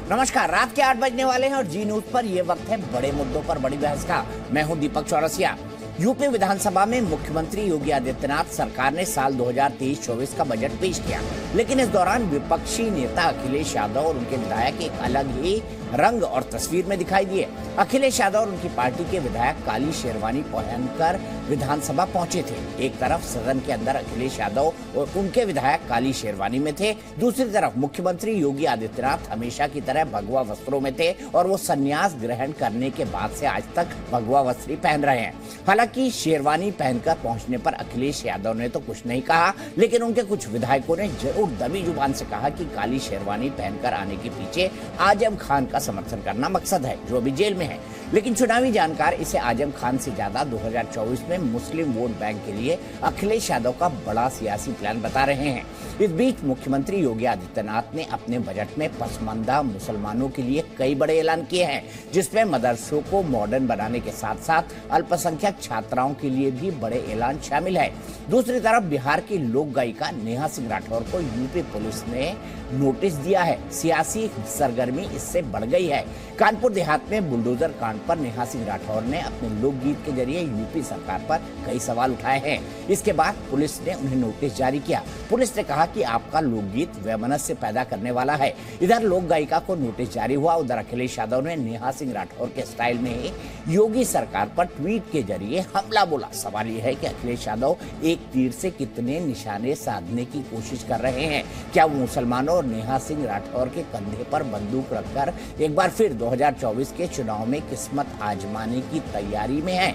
नमस्कार, रात के 8 बजने वाले हैं और जी न्यूज पर ये वक्त है बड़े मुद्दों पर बड़ी बहस का। मैं हूं दीपक चौरसिया। यूपी विधानसभा में मुख्यमंत्री योगी आदित्यनाथ सरकार ने साल 2023-24 का बजट पेश किया, लेकिन इस दौरान विपक्षी नेता अखिलेश यादव और उनके विधायक एक अलग ही रंग और तस्वीर में दिखाई दिए। अखिलेश यादव और उनकी पार्टी के विधायक काली शेरवानी पहनकर विधानसभा पहुंचे थे। एक तरफ सदन के अंदर अखिलेश यादव और उनके विधायक काली शेरवानी में थे, दूसरी तरफ मुख्यमंत्री योगी आदित्यनाथ हमेशा की तरह भगवा वस्त्रों में थे और वो संन्यास ग्रहण करने के बाद से आज तक भगवा वस्त्र पहन रहे हैं। हालांकि शेरवानी पहनकर पहुंचने पर अखिलेश यादव ने तो कुछ नहीं कहा, लेकिन उनके कुछ विधायकों ने जरूर दबी जुबान से कहा कि काली शेरवानी पहनकर आने के पीछे आजम खान का समर्थन करना मकसद है, जो अभी जेल में है। लेकिन चुनावी जानकार इसे आजम खान से ज्यादा 2024 में मुस्लिम वोट बैंक के लिए अखिलेश यादव का बड़ा सियासी प्लान बता रहे हैं। इस बीच मुख्यमंत्री योगी आदित्यनाथ ने अपने बजट में पसमानदा मुसलमानों के लिए कई बड़े ऐलान किए हैं, जिसमें मदरसों को मॉडर्न बनाने के साथ साथ अल्पसंख्यक छात्राओं के लिए भी बड़े ऐलान शामिल है। दूसरी तरफ बिहार की लोक गायिका नेहा सिंह राठौर को यूपी पुलिस ने नोटिस दिया है। सियासी सरगर्मी इससे बढ़ गई है। कानपुर देहात में बुलडोजर कांड पर नेहा सिंह राठौर ने अपने लोकगीत के जरिए यूपी सरकार पर कई सवाल उठाए हैं। इसके बाद पुलिस ने उन्हें नोटिस जारी किया। पुलिस ने कहा कि आपका लोकगीत वैमनस्य पैदा करने वाला है। इधर लोक गायिका को नोटिस जारी हुआ, उधर अखिलेश यादव ने नेहा सिंह राठौर के स्टाइल में ही योगी सरकार पर ट्वीट के जरिए हमला बोला। सवाल यह है कि अखिलेश यादव एक तीर से कितने निशाने साधने की कोशिश कर रहे हैं। क्या वो मुसलमानों और नेहा सिंह राठौर के कंधे पर बंदूक रखकर एक बार फिर 2024 के चुनाव में किस्मत आजमाने की तैयारी में है?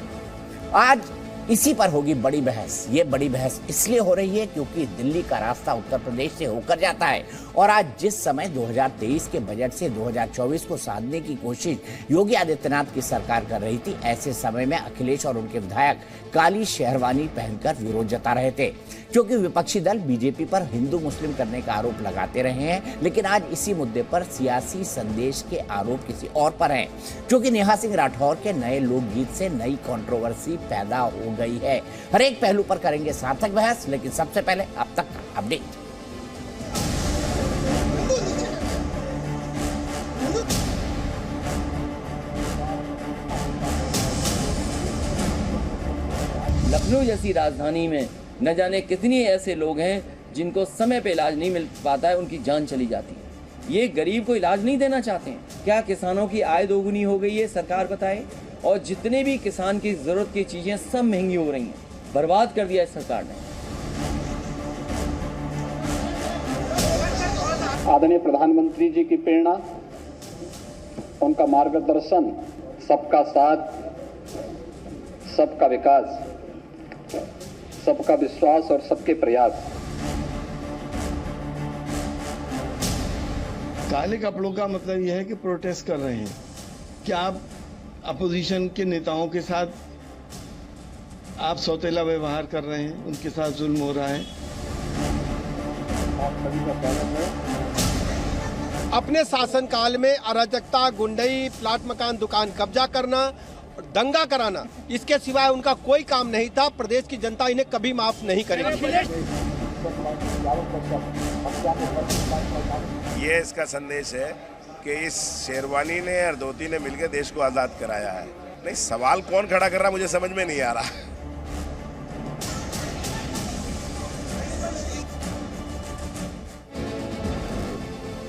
आज इसी पर होगी बड़ी बहस। ये बड़ी बहस इसलिए हो रही है क्योंकि दिल्ली का रास्ता उत्तर प्रदेश से होकर जाता है और आज जिस समय 2023 के बजट से 2024 को साधने की कोशिश योगी आदित्यनाथ की सरकार कर रही थी, ऐसे समय में अखिलेश और उनके विधायक काली शेरवानी पहनकर विरोध जता रहे थे। क्योंकि विपक्षी दल बीजेपी पर हिंदू मुस्लिम करने का आरोप लगाते रहे हैं, लेकिन आज इसी मुद्दे पर सियासी संदेश के आरोप किसी और पर हैं। क्योंकि नेहा सिंह राठौर के नए लोकगीत से नई कंट्रोवर्सी पैदा हो गई है। हर एक पहलू पर करेंगे सार्थक बहस, लेकिन सबसे पहले अब तक का अपडेट। लखनऊ जैसी राजधानी में न जाने कितनी ऐसे लोग हैं जिनको समय पे इलाज नहीं मिल पाता है, उनकी जान चली जाती है। ये गरीब को इलाज नहीं देना चाहते हैं क्या? किसानों की आय दोगुनी हो गई है, सरकार बताए, और जितने भी किसान की जरूरत की चीजें सब महंगी हो रही हैं। बर्बाद कर दिया है सरकार ने। आदरणीय प्रधानमंत्री जी की प्रेरणा, उनका मार्गदर्शन, सबका साथ, सबका विकास, सबका विश्वास और सबके प्रयास। काले कपड़ों का मतलब यह है कि प्रोटेस्ट कर रहे हैं। क्या आप अपोजिशन के नेताओं के साथ आप सौतेला व्यवहार कर रहे हैं, उनके साथ जुल्म हो रहा है? आप सभी का स्वागत है। अपने शासनकाल में अराजकता, गुंडई, प्लाट मकान दुकान कब्जा करना, दंगा कराना, इसके सिवाय उनका कोई काम नहीं था। प्रदेश की जनता इन्हें कभी माफ नहीं करेगी। ये इसका संदेश है कि इस शेरवानी ने और धोती ने मिलकर देश को आजाद कराया है। नहीं, सवाल कौन खड़ा कर रहा मुझे समझ में नहीं आ रहा।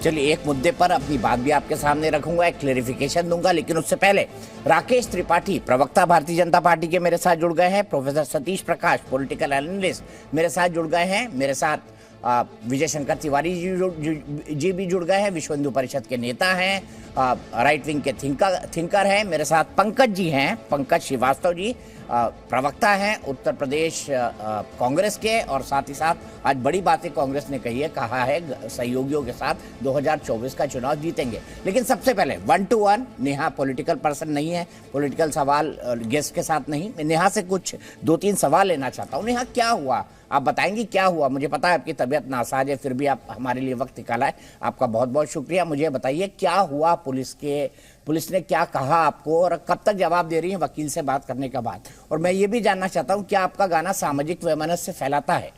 चलिए, एक मुद्दे पर अपनी बात भी आपके सामने रखूंगा, एक क्लेरिफिकेशन दूंगा, लेकिन उससे पहले राकेश त्रिपाठी, प्रवक्ता भारतीय जनता पार्टी के मेरे साथ जुड़ गए हैं। प्रोफेसर सतीश प्रकाश, पॉलिटिकल एनालिस्ट मेरे साथ जुड़ गए हैं। मेरे साथ विजय शंकर तिवारी जी भी जुड़ गए हैं, विश्व हिंदू परिषद के नेता हैं, राइट विंग के थिंकर हैं। मेरे साथ पंकज जी हैं, पंकज श्रीवास्तव जी, प्रवक्ता हैं उत्तर प्रदेश कांग्रेस के, और साथ ही साथ आज बड़ी बातें कांग्रेस ने कही है, कहा है सहयोगियों के साथ 2024 का चुनाव जीतेंगे। लेकिन सबसे पहले 1 to 1, नेहा पॉलिटिकल पर्सन नहीं है, पॉलिटिकल सवाल गेस्ट के साथ नहीं। मैं नेहा से कुछ 2-3 सवाल लेना चाहता हूँ। नेहा, क्या हुआ? आप बताएंगी क्या हुआ? मुझे पता है आपकी तबीयत नासाज है, फिर भी आप हमारे लिए वक्त निकाला है, आपका बहुत बहुत शुक्रिया। मुझे बताइए क्या हुआ, पुलिस ने क्या कहा आपको, और कब तक जवाब दे रही है वकील से बात करने के बाद? और मैं ये भी जानना चाहता हूँ, क्या आपका गाना सामाजिक वैमनस्य फैलाता है?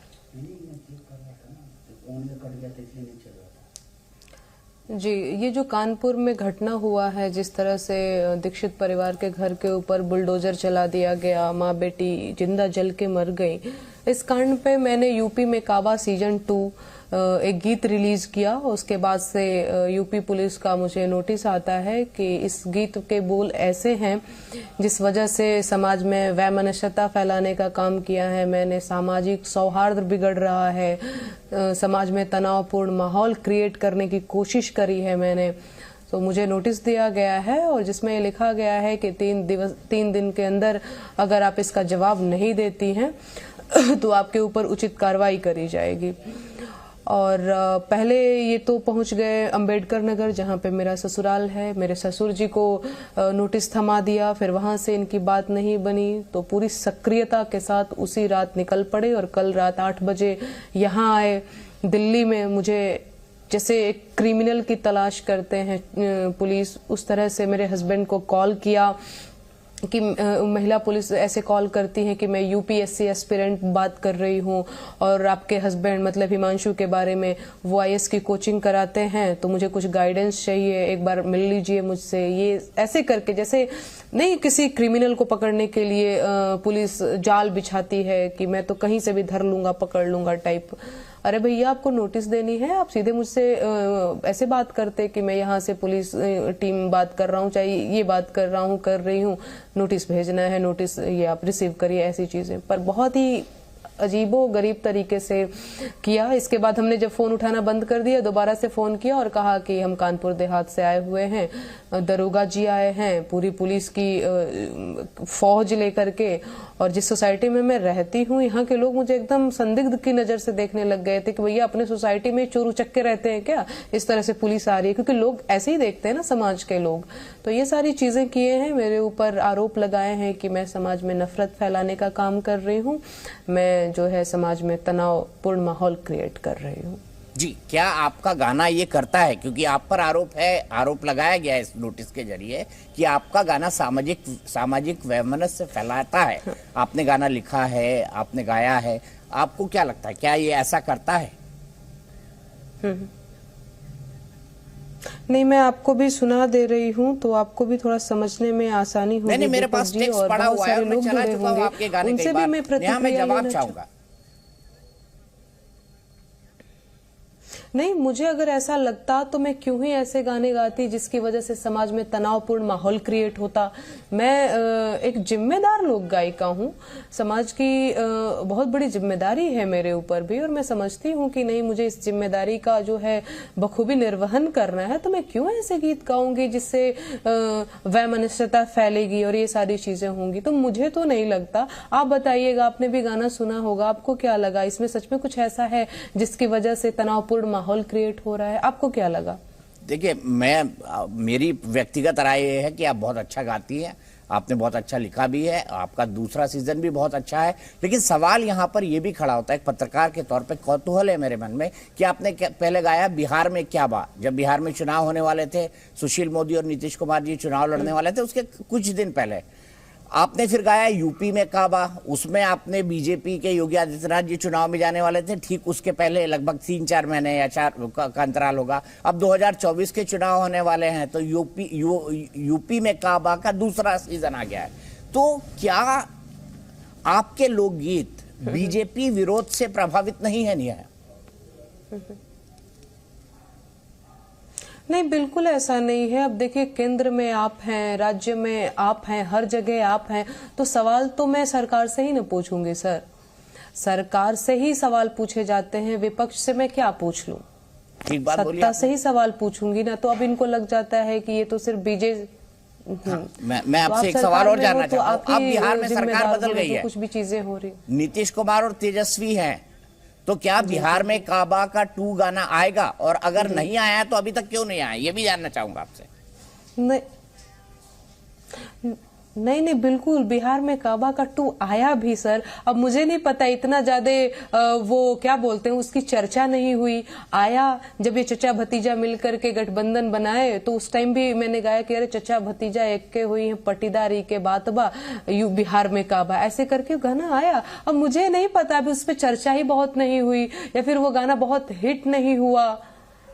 जी, ये जो कानपुर में घटना हुआ है, जिस तरह से दीक्षित परिवार के घर के ऊपर बुलडोजर चला दिया गया, माँ बेटी जिंदा जल के मर गई, इस कांड पे मैंने यूपी में काबा सीजन 2 एक गीत रिलीज किया। उसके बाद से यूपी पुलिस का मुझे नोटिस आता है कि इस गीत के बोल ऐसे हैं जिस वजह से समाज में वैमनस्यता फैलाने का काम किया है मैंने, सामाजिक सौहार्द बिगड़ रहा है, समाज में तनावपूर्ण माहौल क्रिएट करने की कोशिश करी है मैंने। तो मुझे नोटिस दिया गया है और जिसमें लिखा गया है कि 3 दिन के अंदर अगर आप इसका जवाब नहीं देती हैं तो आपके ऊपर उचित कार्रवाई करी जाएगी। और पहले ये तो पहुंच गए अंबेडकर नगर, जहां पे मेरा ससुराल है। मेरे ससुर जी को नोटिस थमा दिया, फिर वहां से इनकी बात नहीं बनी तो पूरी सक्रियता के साथ उसी रात निकल पड़े और कल रात 8 बजे यहाँ आए। दिल्ली में मुझे जैसे एक क्रिमिनल की तलाश करते हैं पुलिस, उस तरह से मेरे हस्बैंड को कॉल किया कि महिला पुलिस ऐसे कॉल करती है कि मैं यूपीएससी एस्पिरेंट बात कर रही हूँ और आपके हस्बैंड मतलब हिमांशु के बारे में वो आईएएस की कोचिंग कराते हैं, तो मुझे कुछ गाइडेंस चाहिए, एक बार मिल लीजिए मुझसे। ये ऐसे करके जैसे नहीं किसी क्रिमिनल को पकड़ने के लिए पुलिस जाल बिछाती है कि मैं तो कहीं से भी धर लूंगा पकड़ लूंगा टाइप। अरे भैया, आपको नोटिस देनी है, आप सीधे मुझसे ऐसे बात करते कि मैं यहाँ से पुलिस टीम बात कर रहा हूँ, चाहे ये बात कर रहा हूँ कर रही हूँ, नोटिस भेजना है, नोटिस ये आप रिसीव करिए, ऐसी चीजें। पर बहुत ही अजीबो गरीब तरीके से किया। इसके बाद हमने जब फोन उठाना बंद कर दिया, दोबारा से फोन किया और कहा कि हम कानपुर देहात से आए हुए हैं, दरोगा जी आए हैं पूरी पुलिस की फौज लेकर के, और जिस सोसाइटी में मैं रहती हूँ यहाँ के लोग मुझे एकदम संदिग्ध की नजर से देखने लग गए थे कि भैया अपने सोसाइटी में चोर उचक्के रहते हैं क्या, इस तरह से पुलिस आ रही है, क्योंकि लोग ऐसे ही देखते हैं ना समाज के लोग। तो ये सारी चीजें किए हैं, मेरे ऊपर आरोप लगाए हैं कि मैं समाज में नफरत फैलाने का काम कर रही हूँ, मैं जो है समाज में तनावपूर्ण माहौल क्रिएट कर रही हूँ। जी, क्या आपका गाना ये करता है, क्योंकि आप पर आरोप लगाया गया है इस नोटिस के जरिए कि आपका गाना सामाजिक वैमनस्य फैलाता है। आपने गाना लिखा है, आपने गाया है, आपको क्या लगता है क्या ये ऐसा करता है? नहीं, मैं आपको भी सुना दे रही हूँ तो आपको भी थोड़ा समझने में आसानी होगी। नहीं, मेरे पास टेक्स्ट पड़ा हुआ है, मैं चला चुका हूँ आपके गाने उनसे भी मैं प्रतिक्रिया जवाब चाहूंगा। नहीं, मुझे अगर ऐसा लगता तो मैं क्यों ही ऐसे गाने गाती जिसकी वजह से समाज में तनावपूर्ण माहौल क्रिएट होता। मैं एक जिम्मेदार लोक गायिका हूँ, समाज की बहुत बड़ी जिम्मेदारी है मेरे ऊपर भी, और मैं समझती हूँ कि नहीं, मुझे इस जिम्मेदारी का जो है बखूबी निर्वहन करना है, तो मैं क्यों ऐसे गीत गाऊंगी जिससे वैमनस्यता फैलेगी और ये सारी चीजें होंगी। तो मुझे तो नहीं लगता। आप बताइएगा, आपने भी गाना सुना होगा, आपको क्या लगा? इसमें सच में कुछ ऐसा है जिसकी वजह से तनावपूर्ण माहौल क्रिएट हो रहा है? आपको क्या लगा? देखिए, मेरी व्यक्तिगत राय ये है कि आप बहुत अच्छा गाती हैं, आपने बहुत अच्छा लिखा भी है, आपका दूसरा सीजन भी बहुत अच्छा है, लेकिन सवाल यहाँ पर यह भी खड़ा होता है, एक पत्रकार के तौर पे कौतूहल है मेरे मन में कि आपने पहले गाया बिहार में क्या बा, जब बिहार में चुनाव होने वाले थे, सुशील मोदी और नीतीश कुमार जी चुनाव लड़ने वाले थे, उसके कुछ दिन पहले आपने फिर गाया यूपी में काबा, उसमें आपने बीजेपी के योगी आदित्यनाथ जी चुनाव में जाने वाले थे, ठीक उसके पहले लगभग 3-4 महीने या 4 का अंतराल होगा। अब 2024 के चुनाव होने वाले हैं तो यूपी में काबा का दूसरा सीजन आ गया है। तो क्या आपके लोकगीत बीजेपी विरोध से प्रभावित नहीं है? नहीं है? नहीं, बिल्कुल ऐसा नहीं है। अब देखिए, केंद्र में आप हैं, राज्य में आप हैं, हर जगह आप हैं, तो सवाल तो मैं सरकार से ही न पूछूंगी सर। सरकार से ही सवाल पूछे जाते हैं, विपक्ष से मैं क्या पूछ लूं? सत्ता से ही सवाल पूछूंगी ना। तो अब इनको लग जाता है कि ये तो सिर्फ बीजेपी। मैं आपसे एक सवाल और जानना चाहता हूं। अब बिहार में सरकार बदल गई है, कुछ भी चीजें हो रही, नीतीश कुमार और तेजस्वी हैं, तो क्या बिहार में काबा का 2 गाना आएगा? और अगर नहीं आया तो अभी तक क्यों नहीं आया, ये भी जानना चाहूंगा आपसे। नहीं, बिल्कुल बिहार में काबा का 2 आया भी सर। अब मुझे नहीं पता, इतना ज्यादा वो क्या बोलते हैं उसकी चर्चा नहीं हुई। आया जब ये चचा भतीजा मिलकर के गठबंधन बनाए तो उस टाइम भी मैंने गाया कि अरे चचा भतीजा एक के हुई है पट्टीदारी के बात बा, यू बिहार में काबा, ऐसे करके गाना आया। अब मुझे नहीं पता, अभी उस पर चर्चा ही बहुत नहीं हुई या फिर वो गाना बहुत हिट नहीं हुआ।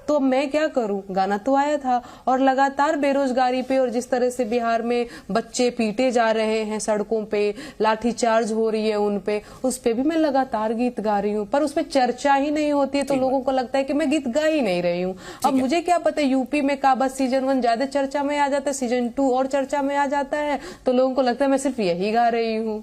तो अब मैं क्या करूं, गाना तो आया था। और लगातार बेरोजगारी पे और जिस तरह से बिहार में बच्चे पीटे जा रहे हैं सड़कों पे, लाठीचार्ज हो रही है उन पे, उस पे भी मैं लगातार गीत गा रही हूँ, पर उस पे चर्चा ही नहीं होती है, तो लोगों को लगता है कि मैं गीत गा ही नहीं रही हूँ। अब मुझे क्या पता, यूपी में का बस सीजन 1 ज्यादा चर्चा में आ जाता है, सीजन 2 और चर्चा में आ जाता है, तो लोगों को लगता है मैं सिर्फ यही गा रही हूँ।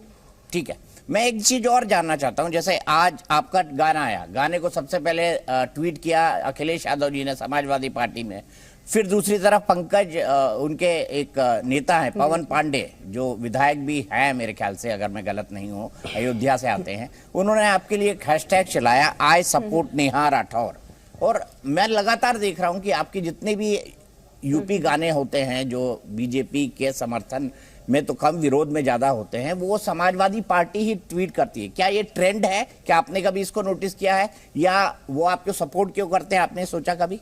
ठीक है, मैं एक चीज और जानना चाहता हूं। जैसे आज आपका गाना आया, गाने को सबसे पहले ट्वीट किया अखिलेश यादव जी ने समाजवादी पार्टी में, फिर दूसरी तरफ पंकज उनके एक नेता है पवन पांडे, जो विधायक भी है मेरे ख्याल से, अगर मैं गलत नहीं हूं, अयोध्या से आते हैं, उन्होंने आपके लिए एक हैशटैग चलाया, आई सपोर्ट नेहा राठौर। और मैं लगातार देख रहा हूं कि आपके जितने भी यूपी गाने होते हैं जो बीजेपी के समर्थन में तो कम विरोध में ज्यादा होते हैं, वो समाजवादी पार्टी ही ट्वीट करती है। क्या ये ट्रेंड है? क्या आपने कभी इसको नोटिस किया है, या वो आपको सपोर्ट क्यों करते हैं, आपने सोचा कभी?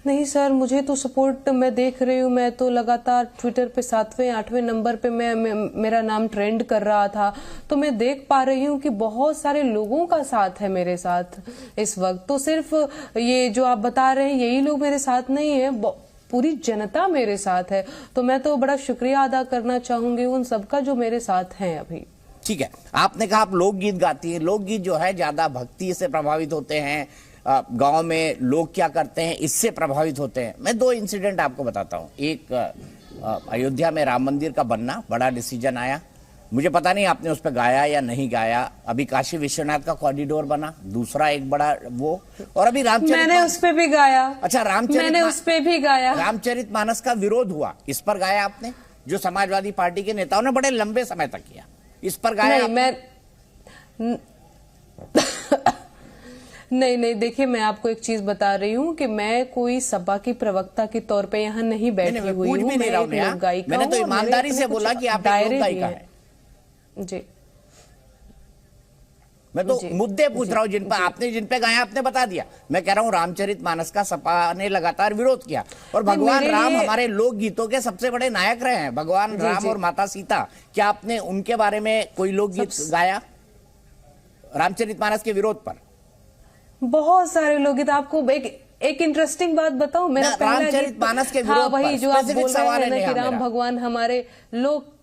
नहीं सर, मुझे तो सपोर्ट मैं देख रही हूँ, मैं तो लगातार ट्विटर पे 7वें 8वें नंबर पे मेरा नाम ट्रेंड कर रहा था, तो मैं देख पा रही हूँ कि बहुत सारे लोगों का साथ है मेरे साथ इस वक्त। तो सिर्फ ये जो आप बता रहे हैं यही लोग मेरे साथ नहीं है, पूरी जनता मेरे साथ है। तो मैं तो बड़ा शुक्रिया अदा करना चाहूंगी उन सबका जो मेरे साथ हैं अभी। ठीक है, आपने कहा आप लोकगीत गाती हैं, लोकगीत जो है ज्यादा भक्ति से प्रभावित होते हैं, गांव में लोग क्या करते हैं इससे प्रभावित होते हैं। मैं 2 इंसिडेंट आपको बताता हूं। एक अयोध्या में राम मंदिर का बनना, बड़ा डिसीजन आया, मुझे पता नहीं आपने उस पर गाया या नहीं गाया। अभी काशी विश्वनाथ का कॉरिडोर बना, दूसरा एक बड़ा वो, और अभी रामचरित मैंने उस पे भी गाया। अच्छा, मैंने उस पे भी गाया। रामचरितमानस का विरोध हुआ, इस पर गाया आपने, जो समाजवादी पार्टी के नेताओं ने बड़े लंबे समय तक किया, इस पर गाया? नहीं, देखिए मैं आपको एक चीज बता रही हूँ कि मैं कोई सपा की प्रवक्ता के तौर पे यहाँ नहीं बैठी हुई हूँ, मैं एक लोक गायिका हूँ। मैंने तो ईमानदारी से बोला कि आप एक लोक गायिका है जी। मैं तो मुद्दे पूछ रहा हूँ जिन पर आपने, जिन पे गाया आपने बता दिया। मैं कह रहा हूँ रामचरितमानस का सपा ने लगातार विरोध किया, और भगवान राम हमारे लोक गीतों के सबसे बड़े नायक रहे हैं, भगवान राम और माता सीता। क्या आपने उनके बारे में कोई लोकगीत गाया रामचरितमानस के विरोध पर? बहुत सारे लोकगीत। आपको एक इंटरेस्टिंग बात बताऊं, मेरा पहला रामचरितमानस के विरोध वही जो आप बोल रहे हैं ना कि राम भगवान हमारे लोक,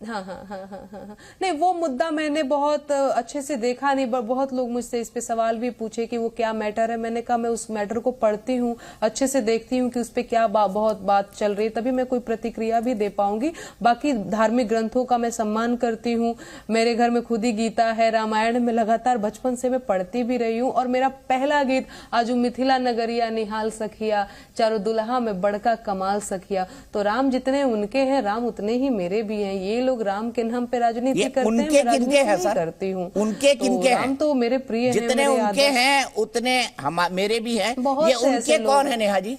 हाँ। नहीं, वो मुद्दा मैंने बहुत अच्छे से देखा नहीं, बहुत लोग मुझसे इस पे सवाल भी पूछे कि वो क्या मैटर है। मैंने कहा मैं उस मैटर को पढ़ती हूँ, अच्छे से देखती हूँ कि उस पे क्या बहुत बात चल रही है, तभी मैं कोई प्रतिक्रिया भी दे पाऊंगी। बाकी धार्मिक ग्रंथों का मैं सम्मान करती हूँ, मेरे घर में खुद ही गीता है, रामायण में लगातार बचपन से मैं पढ़ती भी रही हूँ। और मेरा पहला गीत आजू मिथिला नगरिया निहाल सखिया, चारों दुल्हा में बड़का कमाल सखिया। तो राम जितने उनके हैं, राम उतने ही मेरे भी हैं। ये लोग राम के नाम पे राजनीति करते हैं, उनके किनके हैं सर? करती हूँ उनके किनके हैं? राम तो मेरे प्रिय हैं, जितने उनके हैं उतने मेरे भी हैं। ये उनके कौन है नेहा जी?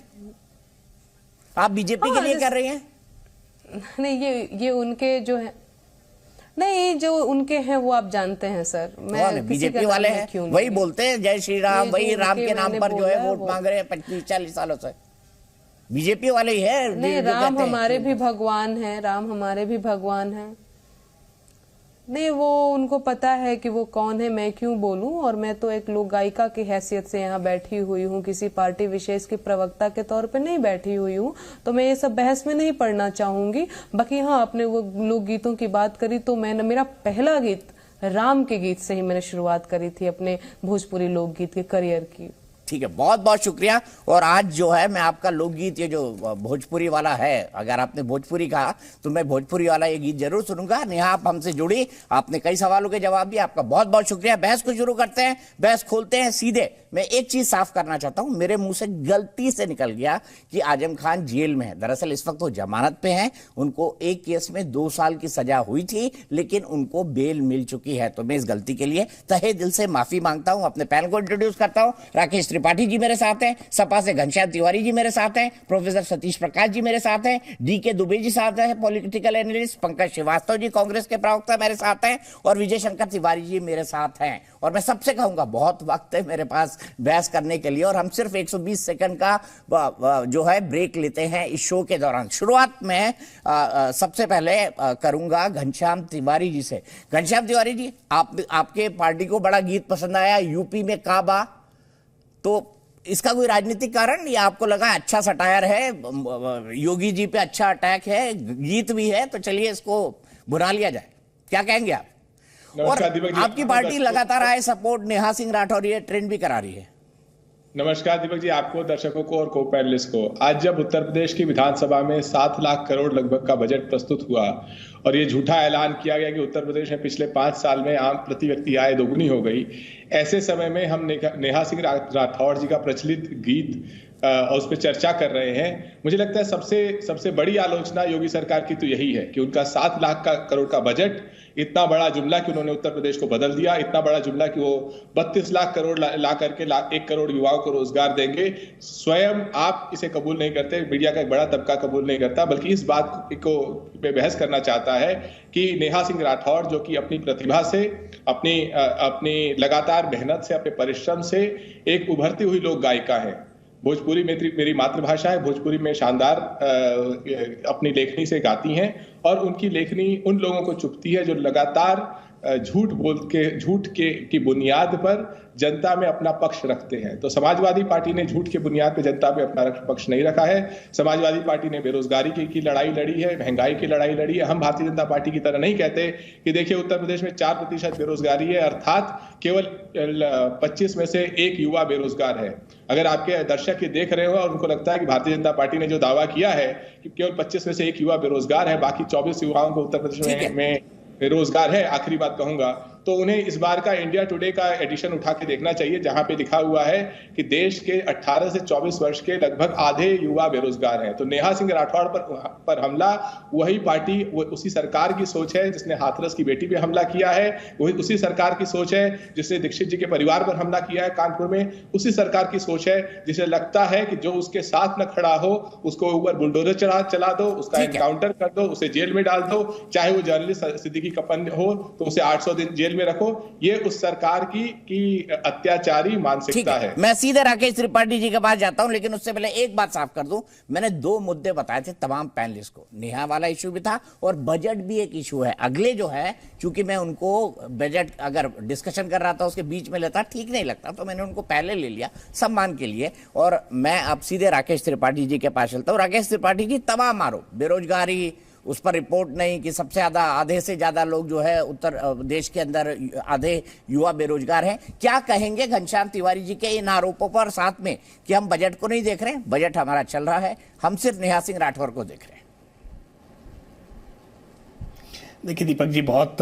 आप बीजेपी के लिए कर रही हैं? नहीं, ये उनके जो है, नहीं जो उनके हैं वो आप जानते हैं सर। मैं बीजेपी वाले हैं, वही बोलते हैं जय श्री राम, वही राम के नाम पर जो है वोट मांग रहे हैं 25-40 सालों से। बीजेपी वाले ही है। नहीं, राम हमारे भी भगवान हैं, राम हमारे भी भगवान हैं। नहीं, वो उनको पता है कि वो कौन है, मैं क्यों बोलूं। और मैं तो एक लोक गायिका की हैसियत से यहाँ बैठी हुई हूँ, किसी पार्टी विशेष की प्रवक्ता के तौर पे नहीं बैठी हुई हूँ, तो मैं ये सब बहस में नहीं पढ़ना चाहूंगी। बाकी हाँ, आपने वो लोक गीतों की बात करी, तो मैंने मेरा पहला गीत राम के गीत से ही मैंने शुरुआत करी थी अपने भोजपुरी लोकगीत के करियर की। ठीक है, बहुत बहुत शुक्रिया। और आज जो है मैं आपका लोकगीत, ये जो भोजपुरी वाला है, अगर आपने भोजपुरी कहा तो मैं भोजपुरी वाला ये गीत जरूर सुनूंगा। नेहा, आप हमसे जुड़ी, आपने कई सवालों के जवाब दिए, आपका बहुत बहुत शुक्रिया। बहस को शुरू करते हैं, बहस खोलते हैं सीधे। मैं एक चीज साफ करना चाहता हूं, मेरे मुंह से गलती से निकल गया कि आजम खान जेल में है। दरअसल इस वक्त वो जमानत पे हैं, उनको एक केस में 2 साल की सजा हुई थी, लेकिन उनको बेल मिल चुकी है। तो मैं इस गलती के लिए तहे दिल से माफी मांगता हूं। अपने पैनल को इंट्रोड्यूस करता हूं। राकेश त्रिपाठी जी मेरे साथ हैं, सपा से घनश्याम तिवारी जी मेरे साथ हैं, प्रोफेसर सतीश प्रकाश जी मेरे साथ हैं, DK दुबे जी साथ हैं, पॉलिटिकल एनालिस्ट, पंकज श्रीवास्तव जी कांग्रेस के प्रवक्ता मेरे साथ हैं, और विजय शंकर तिवारी जी मेरे साथ हैं। और मैं सबसे कहूंगा, बहुत वक्त है मेरे पास बहस करने के लिए, और हम सिर्फ 120 सेकंड का जो है ब्रेक लेते हैं इस शो के दौरान। शुरुआत में सबसे पहले करूंगा घनश्याम तिवारी जी से। घनश्याम तिवारी जी, आपके पार्टी को बड़ा गीत पसंद आया यूपी में काबा, तो इसका कोई राजनीतिक कारण, या आपको लगा अच्छा सटायर है, योगी जी पे अच्छा अटैक है, गीत भी है, तो चलिए इसको बुला लिया जाए, क्या कहेंगे आप? और आपकी पार्टी लगातार आए सपोर्ट, नेहा सिंह राठौर ये ट्रेंड भी करा रही है। नमस्कार दीपक जी, आपको, दर्शकों को और को पैनलिस्ट को। आज जब उत्तर प्रदेश की विधानसभा में 7 लाख करोड़ लगभग का बजट प्रस्तुत हुआ और ये झूठा ऐलान किया गया कि उत्तर प्रदेश में पिछले 5 साल में आम प्रति व्यक्ति आय दोगुनी हो गई, ऐसे समय में हम नेहा सिंह राठौर जी का प्रचलित गीत और उस पर चर्चा कर रहे हैं। मुझे लगता है सबसे बड़ी आलोचना योगी सरकार की तो यही है कि उनका 7 लाख करोड़ का बजट, इतना बड़ा जुमला कि उन्होंने उत्तर प्रदेश को बदल दिया, इतना बड़ा जुमला कि वो 32 लाख करोड़ ला करके 1 करोड़ युवाओं को रोजगार देंगे। स्वयं आप इसे कबूल नहीं करते, मीडिया का एक बड़ा तबका कबूल नहीं करता, बल्कि इस बात को पे बहस करना चाहता है कि नेहा सिंह राठौर, जो कि अपनी प्रतिभा से, अपनी लगातार मेहनत से, अपने परिश्रम से एक उभरती हुई लोक गायिका है। भोजपुरी मेरी मातृभाषा है, भोजपुरी में शानदार अपनी लेखनी से गाती हैं, और उनकी लेखनी उन लोगों को चुभती है जो लगातार झूठ की बुनियाद पर जनता में अपना पक्ष रखते हैं। तो समाजवादी पार्टी ने झूठ की बुनियाद पर जनता पे अपना पक्ष नहीं रखा है। समाजवादी पार्टी ने बेरोजगारी की लड़ाई लड़ी है, महंगाई की लड़ाई लड़ी है। हम भारतीय जनता पार्टी की तरह नहीं कहते कि देखिए उत्तर प्रदेश में 4% बेरोजगारी है, अर्थात केवल 25 में से 1 युवा बेरोजगार है। अगर आपके दर्शक ये देख रहे हो और उनको लगता है कि भारतीय जनता पार्टी ने जो दावा किया है कि केवल 25 में से 1 युवा बेरोजगार है, बाकी 24 युवाओं को उत्तर प्रदेश में बेरोजगार है, आखिरी बात कहूंगा, तो उन्हें इस बार का इंडिया टुडे का एडिशन उठा के देखना चाहिए, जहां पे लिखा हुआ है कि देश के 18 से 24 वर्ष के लगभग आधे युवा बेरोजगार हैं। तो नेहा सिंह राठौर पर हमला वही पार्टी, उसी सरकार की सोच है जिसने हाथरस की बेटी पे हमला किया है, वही उसी सरकार की सोच है जिसने दीक्षित जी के परिवार पर हमला किया है कानपुर में, उसी सरकार की सोच है जिसे लगता है कि जो उसके साथ न खड़ा हो उसको ऊपर बुलडोजर चला दो, उसका एनकाउंटर कर दो, उसे जेल में डाल दो, चाहे वो जर्नलिस्ट सिद्दीकी कपन हो तो उसे 800 दिन जेल में रखो। ये उस सरकार की अत्याचारी मानसिकता है। मैं सीधे राकेश त्रिपाठी जी के पास जाता हूं, लेकिन उससे पहले एक बात साफ कर दूं, मैंने 2 मुद्दे बताए थे तमाम पैनलिस्ट को, नेहा वाला इशू भी था और बजट भी एक इशू है। अगले जो है, चूंकि मैं उनको बजट अगर डिस्कशन कर रहा था उसके बीच में लेता ठीक नहीं लगता, तो मैंने उनको पहले ले लिया सम्मान के लिए। और मैं अब सीधे राकेश त्रिपाठी जी के पास चलता हूं। राकेश त्रिपाठी जी, तमाम आरोप, बेरोजगारी, उस पर रिपोर्ट नहीं कि सबसे ज्यादा, आधे से ज्यादा लोग जो है उत्तर प्रदेश के अंदर आधे युवा बेरोजगार हैं, क्या कहेंगे घनश्याम तिवारी जी के इन आरोपों पर, साथ में कि हम बजट को नहीं देख रहे हैं, बजट हमारा चल रहा है, हम सिर्फ नेहा सिंह राठौर को देख रहे हैं? देखिए दीपक जी, बहुत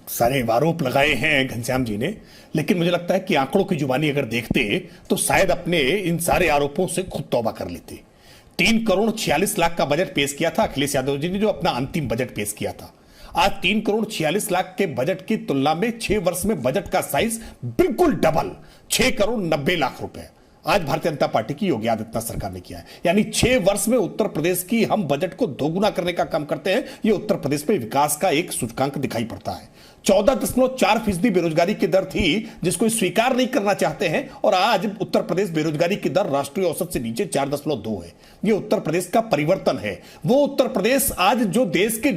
सारे आरोप लगाए हैं घनश्याम जी ने, लेकिन मुझे लगता है कि आंकड़ों की जुबानी अगर देखते तो शायद अपने इन सारे आरोपों से खुद तौबा कर लेते। 3 करोड़ 46 लाख का बजट पेश किया था अखिलेश यादव जी ने, जो अपना अंतिम बजट पेश किया था। आज 3 करोड़ 46 लाख के बजट की तुलना में 6 वर्ष में बजट का साइज बिल्कुल डबल, 6 करोड़ 90 लाख रुपए आज भारतीय जनता पार्टी की योगी आदित्यनाथ सरकार ने किया है। यानी 6 वर्ष में उत्तर प्रदेश की हम बजट को दोगुना करने का काम करते हैं। यह उत्तर प्रदेश में विकास का एक सूचकांक दिखाई पड़ता है। 14.4% बेरोजगारी की दर थी, जिसको स्वीकार नहीं करना चाहते हैं, और आज उत्तर प्रदेश बेरोजगारी की दर राष्ट्रीय औसत से नीचे 4.2 है। यह उत्तर प्रदेश का परिवर्तन है। वो उत्तर प्रदेश आज जो देश के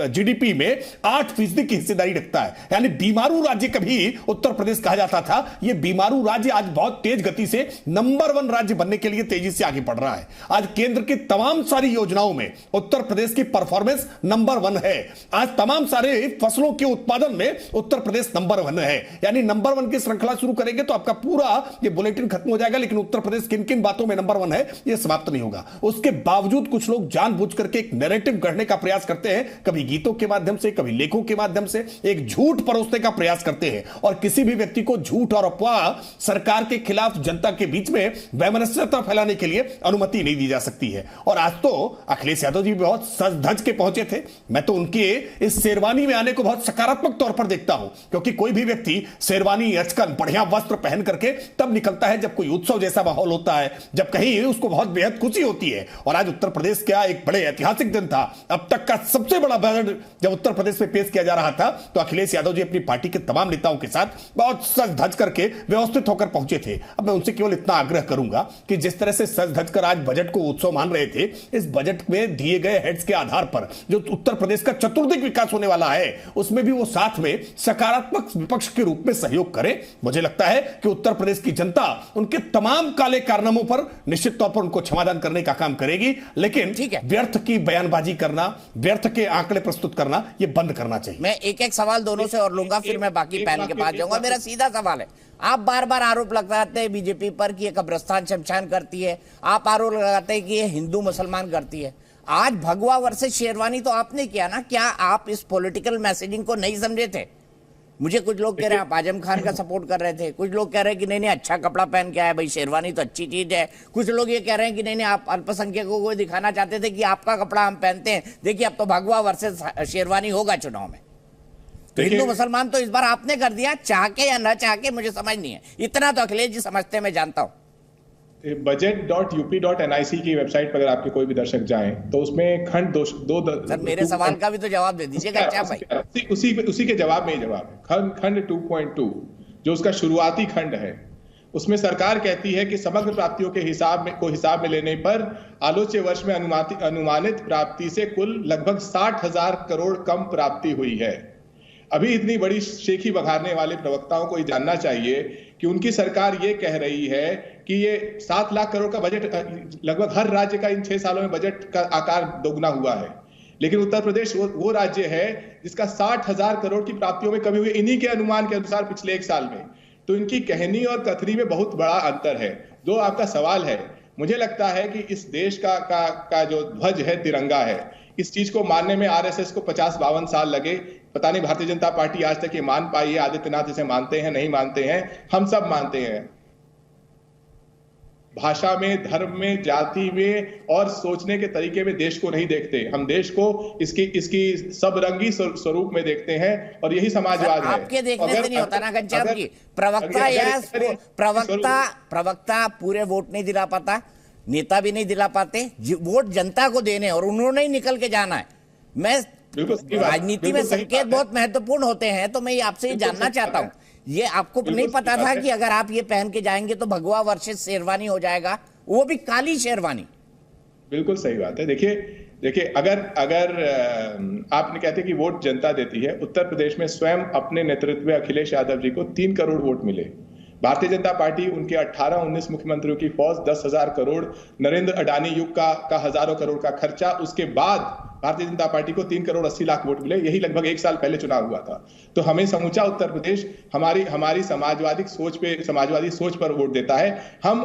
जीडीपी में 8% की हिस्सेदारी रखता है, यानी बीमारू राज्य कभी उत्तर प्रदेश कहा जाता था, यह बीमारू राज्य आज बहुत तेज गति से नंबर 1 राज्य बनने के लिए तेजी से आगे बढ़ रहा है। आज केंद्र की तमाम सारी योजनाओं में उत्तर प्रदेश की परफॉर्मेंस नंबर 1 है। आज तमाम सारे फसलों के उत्पादन में उत्तर प्रदेश नंबर 1 है। यानी नंबर 1 की श्रृंखला शुरू करेंगे तो आपका पूरा ये बुलेटिन खत्म हो जाएगा, लेकिन उत्तर प्रदेश किन किन बातों में नंबर 1 है ये समाप्त नहीं होगा। उसके बावजूद कुछ लोग जानबूझ करके एक नैरेटिव गढ़ने का प्रयास करते हैं, कभी गीतों के माध्यम से, कभी लेखों के माध्यम से एक झूठ परोसने का प्रयास करते हैं। और किसी भी व्यक्ति को झूठ और अफवाह सरकार के खिलाफ जनता के बीच में वैमनस्यता फैलाने के लिए अनुमति नहीं दी जा सकती है। और आज तो अखिलेश यादव जी बहुत सज धज के पहुंचे थे। मैं तो उनके इस शेरवानी में आने को बहुत सकारात्मक तौर पर देखता हूं, क्योंकि कोई भी व्यक्ति शेरवानी, अचकन, बढ़िया वस्त्र पहन करके तब निकलता है जब कोई उत्सव जैसा माहौल होता है, जब कहीं उसको बहुत बेहद खुशी होती है। और आज उत्तर प्रदेश का एक बड़े ऐतिहासिक दिन था, अब तक का सबसे बड़ा बजट जब उत्तर प्रदेश में पेश किया जा रहा था, तो अखिलेश यादव जी अपनी पार्टी के तमाम नेताओं के साथ बहुत सज धज करके व्यवस्थित होकर पहुंचे थे। अब मैं उनसे केवल इतना आग्रह करूंगा कि जिस तरह से सज धज कर आज बजट को उत्सव मान रहे थे, इस बजट में दिए गए हेड्स के आधार पर जो उत्तर प्रदेश का चतुर्दिक विकास होने वाला है, उसमें भी वो साथ में सकारात्मक विपक्ष के रूप में सहयोग करें। मुझे लगता है कि उत्तर प्रदेश की जनता उनके तमाम काले कारनामों पर निश्चित तौर पर उनको क्षमादान करने का काम करेगी, लेकिन व्यर्थ की बयानबाजी करना, व्यर्थ के आंकड़े प्रस्तुत करना, ये बंद करना चाहिए। मैं एक एक सवाल दोनों से और लूंगा, फिर मैं बाकी पैनल के पास जाऊंगा। मेरा सीधा सवाल है, आप बार बार आरोप लगाते हैं बीजेपी पर कि ये कब्रिस्तान शमशान करती है, आप आरोप लगाते हैं कि ये हिंदू मुसलमान करती है। आज भगवा वर्सेस शेरवानी तो आपने किया ना, क्या आप इस पॉलिटिकल मैसेजिंग को नहीं समझे थे? मुझे कुछ लोग कह रहे हैं आप आजम खान का सपोर्ट कर रहे थे, कुछ लोग कह रहे हैं कि नहीं नहीं अच्छा कपड़ा पहन के आया भाई, शेरवानी तो अच्छी चीज है। कुछ लोग ये कह रहे हैं कि नहीं नहीं आप अल्पसंख्यकों को दिखाना चाहते थे कि आपका कपड़ा हम पहनते हैं। देखिए अब तो भगवा वर्सेस शेरवानी होगा चुनाव में। तो हिंदू मुसलमान तो इस बार आपने कर दिया, चाह के या न चाह के मुझे समझ नहीं है, इतना तो अखिलेश जी समझते, मैं जानता हूं। budget.up.nic की वेबसाइट पर अगर आपके कोई भी दर्शक जाएं तो उसमें खंड दो सर मेरे सवाल का भी तो जवाब दे दीजिएगा। क्या भाई उसी के जवाब में ही जवाब है। खंड 2.2 जो उसका शुरुआती खंड है, उसमें सरकार कहती है कि समग्र प्राप्तियों के हिसाब में लेने पर आलोच्य वर्ष में अनुमानित प्राप्ति से कुल लगभग 60,000 करोड़ कम प्राप्ति हुई है। अभी इतनी बड़ी शेखी बघारने वाले प्रवक्ताओं को ये जानना चाहिए कि उनकी सरकार ये कह रही है कि ये 7 लाख करोड़ का बजट, लगभग हर राज्य का इन 6 सालों में बजट का आकार दोगुना हुआ है, लेकिन उत्तर प्रदेश वो राज्य है जिसका 60,000 करोड़ की प्राप्तियों में कमी हुई इन्हीं के अनुमान के अनुसार पिछले 1 साल में। तो इनकी कहनी और कथनी में बहुत बड़ा अंतर है। जो आपका सवाल है, मुझे लगता है कि इस देश का जो ध्वज है तिरंगा है, इस चीज को मानने में आरएसएस को 50-52 साल लगे। पता नहीं भारतीय जनता पार्टी आज तक ये मान पाई है, आदित्यनाथ इसे मानते हैं नहीं मानते हैं, हम सब मानते हैं। भाषा में, धर्म में, जाति में और सोचने के तरीके में देश को नहीं देखते, हम देश को इसकी सब रंगी स्वरूप में देखते हैं, और यही समाजवाद है। आपके देखने से नहीं होता ना घनश्याम जी, प्रवक्ता पूरे वोट नहीं दिला पाता, नेता भी नहीं दिला पाते, वोट जनता को देने और उन्होंने ही निकल के जाना है। मैं राजनीति में संकेत बहुत महत्वपूर्ण होते हैं, तो मैं आपसे ये जानना चाहता हूं, ये आपको नहीं पता था कि अगर आप ये पहन के जाएंगे तो भगवा वर्सेस शेरवानी हो जाएगा, वो भी काली शेरवानी? बिल्कुल सही बात है। देखिए अगर आपने कहते कि वोट जनता देती है, उत्तर प्रदेश में स्वयं अपने नेतृत्व में अखिलेश यादव जी को 3 करोड़ वोट मिले। भारतीय जनता पार्टी उनके 18-19 मुख्यमंत्रियों की फौज, 10,000 करोड़, नरेंद्र अडानी युग का हजारों करोड़ का खर्चा, उसके बाद भारतीय जनता पार्टी को 3 करोड़ 80 लाख वोट मिले। यही लगभग 1 साल पहले चुनाव हुआ था। तो हमें समूचा उत्तर प्रदेश हमारी समाजवादी सोच पर वोट देता है। हम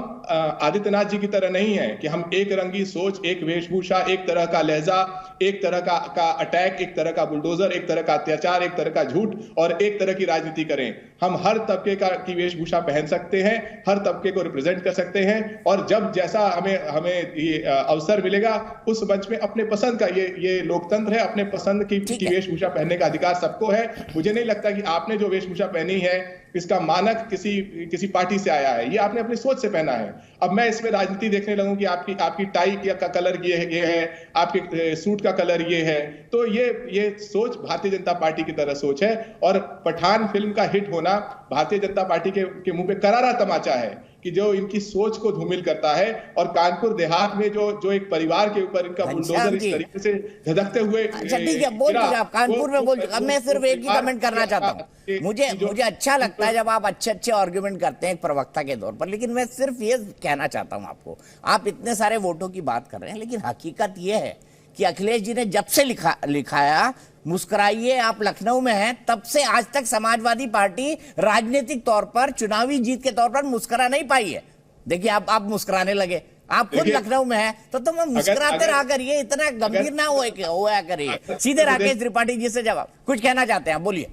आदित्यनाथ जी की तरह नहीं है कि हम एक रंगी सोच, एक वेशभूषा, एक तरह का लहजा, एक तरह का अटैक, एक तरह का बुलडोजर, एक तरह का अत्याचार, एक तरह का झूठ और एक तरह की राजनीति करें। हम हर तबके की वेशभूषा पहन सकते हैं, हर तबके को रिप्रेजेंट कर सकते हैं, और जब जैसा हमें ये अवसर मिलेगा उस मंच में अपने पसंद का, ये लोकतंत्र है, अपने पसंद की वेशभूषा पहनने का अधिकार सबको है। मुझे नहीं लगता कि आपने जो वेशभूषा पहनी है इसका मानक किसी पार्टी से आया है, ये आपने अपनी सोच से पहना है। अब मैं इसमें राजनीति देखने लगूं कि आपकी टाई का कलर ये है, आपके सूट का कलर ये है, तो ये सोच भारतीय जनता पार्टी की तरह सोच है। और पठान फिल्म का हिट होना भारतीय जनता पार्टी के मुंह पे करारा तमाचा है कि जो इनकी सोच को धूमिल करता है। और कानपुर देहात में जो एक परिवार के ऊपर इनका बुलडोजर इस तरीके से धधकते हुए, अच्छा ठीक है, बोल दीजिए आप कानपुर में बोल। अब मैं सिर्फ एक ही कमेंट करना चाहता हूँ, मुझे अच्छा लगता है जब आप अच्छे आर्गुमेंट करते हैं एक प्रवक्ता के तौर पर, लेकिन मैं सिर्फ ये कहना चाहता हूँ आपको, आप इतने सारे वोटों की बात कर रहे हैं, लेकिन हकीकत ये है कि अखिलेश जी ने जब से लिखाया मुस्कुराइए आप लखनऊ में हैं, तब से आज तक समाजवादी पार्टी राजनीतिक तौर पर, चुनावी जीत के तौर पर मुस्कुरा नहीं पाई है। देखिए आप मुस्कुराने लगे, आप खुद लखनऊ में हैं, तो तुम मुस्कुराते रहा करिए, इतना गंभीर ना हुआ करिए। सीधे राकेश त्रिपाठी जी से जवाब कुछ कहना चाहते हैं, बोलिए।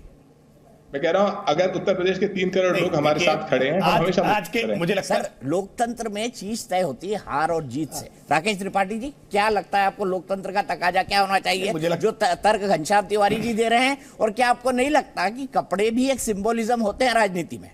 मैं कह रहा हूं अगर उत्तर प्रदेश के 3 करोड़ लोग हमारे साथ खड़े हैं, हम हमेशा आज के मुझे लगता है सर लोकतंत्र में चीज तय होती है हार और जीत से। राकेश त्रिपाठी जी, क्या लगता है आपको लोकतंत्र का तकाजा क्या होना चाहिए जो तर्क घनश्याम तिवारी जी दे रहे हैं, और क्या आपको नहीं लगता कि कपड़े भी एक सिंबोलिज्म होते हैं राजनीति में?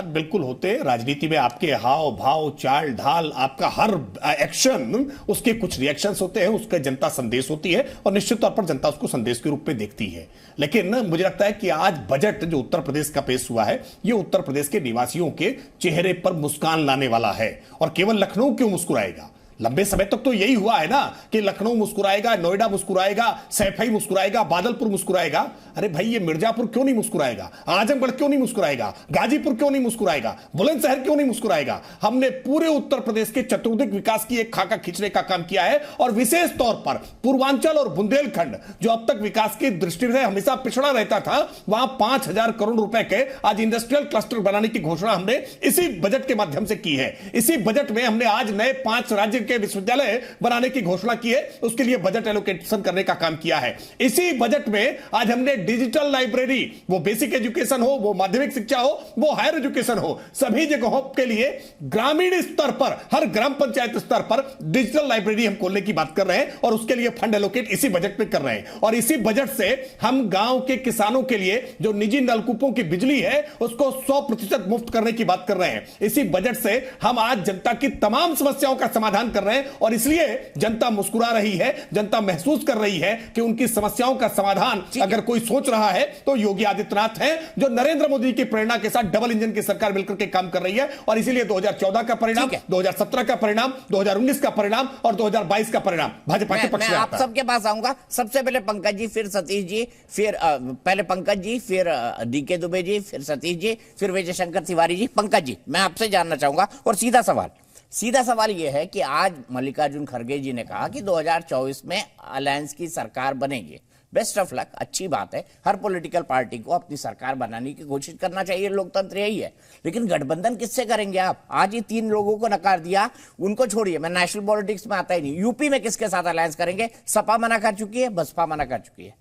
बिल्कुल होते। राजनीति में आपके हाव भाव, चाल ढाल, आपका हर एक्शन, उसके कुछ रिएक्शंस होते हैं, उसका जनता संदेश होती है और निश्चित तौर पर जनता उसको संदेश के रूप में देखती है। लेकिन मुझे लगता है कि आज बजट जो उत्तर प्रदेश का पेश हुआ है, ये उत्तर प्रदेश के निवासियों के चेहरे पर मुस्कान लाने वाला है। और केवल लखनऊ क्यों मुस्कुराएगा? लंबे समय तक तो यही हुआ है ना कि लखनऊ मुस्कुराएगा, नोएडा मुस्कुराएगा, सैफई मुस्कुराएगा, बादलपुर मुस्कुराएगा। अरे भाई, ये मिर्जापुर क्यों नहीं मुस्कुराएगा? आजमगढ़ क्यों नहीं मुस्कुराएगा? गाजीपुर क्यों नहीं मुस्कुराएगा? बुलंदशहर क्यों नहीं मुस्कुराएगा? हमने पूरे उत्तर प्रदेश के चतुर्दिक विकास की एक खाका खींचने का काम किया है, और विशेष तौर पर पूर्वांचल और बुंदेलखंड जो अब तक विकास की दृष्टि से हमेशा पिछड़ा रहता था, वहां 5,000 करोड़ रुपए के आज इंडस्ट्रियल क्लस्टर बनाने की घोषणा हमने इसी बजट के माध्यम से की है। इसी बजट में हमने आज नए 5 राज्य के विश्वविद्यालय बनाने की घोषणा की है, उसके लिए बजट एलोकेशन करने का काम किया है। इसी बजट में आज हमने डिजिटल लाइब्रेरी, वो बेसिक एजुकेशन हो, वो माध्यमिक शिक्षा हो, वो हायर एजुकेशन हो, सभी जगहों के लिए ग्रामीण स्तर पर, हर ग्राम पंचायत स्तर पर डिजिटल लाइब्रेरी हम खोलने की बात कर रहे हैं, और उसके लिए फंड एलोकेट इसी बजट में कर रहे हैं। और इसी बजट से हम गांव के किसानों के लिए जो निजी नलकूपों की बिजली है उसको 100% मुफ्त करने की बात कर रहे हैं। इसी बजट से हम आज जनता की तमाम समस्याओं का समाधान कर रहे हैं, और इसलिए जनता मुस्कुरा रही है, जनता महसूस कर रही है कि उनकी समस्याओं का समाधान अगर कोई सोच रहा है तो योगी आदित्यनाथ हैं, जो नरेंद्र मोदी की प्रेरणा के साथ डबल इंजन की सरकार मिलकर के काम कर रही है। और इसीलिए 2014 का परिणाम, 2017 का परिणाम, 2019 का परिणाम और 2022 का परिणाम भाजपा के पक्ष में आप सबके पास आऊंगा। सबसे पहले पंकज जी, फिर सतीश जी, फिर पहले पंकज जी, फिर डीके दुबे जी, फिर सतीश जी, फिर विजय शंकर तिवारी जी। पंकज जी, मैं आपसे जानना चाहूंगा, और सीधा सवाल यह है कि आज मल्लिकार्जुन खड़गे जी ने कहा कि 2024 में अलायंस की सरकार बनेगी। बेस्ट ऑफ लक, अच्छी बात है। हर पॉलिटिकल पार्टी को अपनी सरकार बनाने की कोशिश करना चाहिए, लोकतंत्र यही है। लेकिन गठबंधन किससे करेंगे आप? आज ही 3 लोगों को नकार दिया, उनको छोड़िए, मैं नेशनल पॉलिटिक्स में आता ही नहीं। यूपी में किसके साथ अलायंस करेंगे? सपा मना कर चुकी है, बसपा मना कर चुकी है।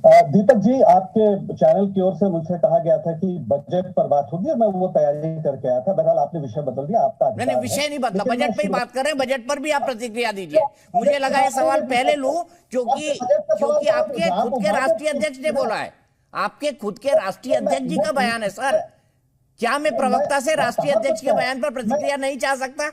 दीपक जी, आपके चैनल की ओर से मुझसे कहा गया था कि बजट पर बात होगी, और मैं वो तैयारी करके आया था। बहरहाल आपने विषय बदल दिया, आपका नहीं, विषय नहीं बदला, बजट पे ही बात कर रहे हैं। बजट पर भी आप प्रतिक्रिया दीजिए। मुझे लगा ये सवाल पहले लूं क्योंकि आपके खुद के राष्ट्रीय अध्यक्ष ने बोला है। आपके खुद के राष्ट्रीय अध्यक्ष जी का बयान है सर। क्या मैं प्रवक्ता से राष्ट्रीय अध्यक्ष के बयान पर प्रतिक्रिया नहीं चाह सकता?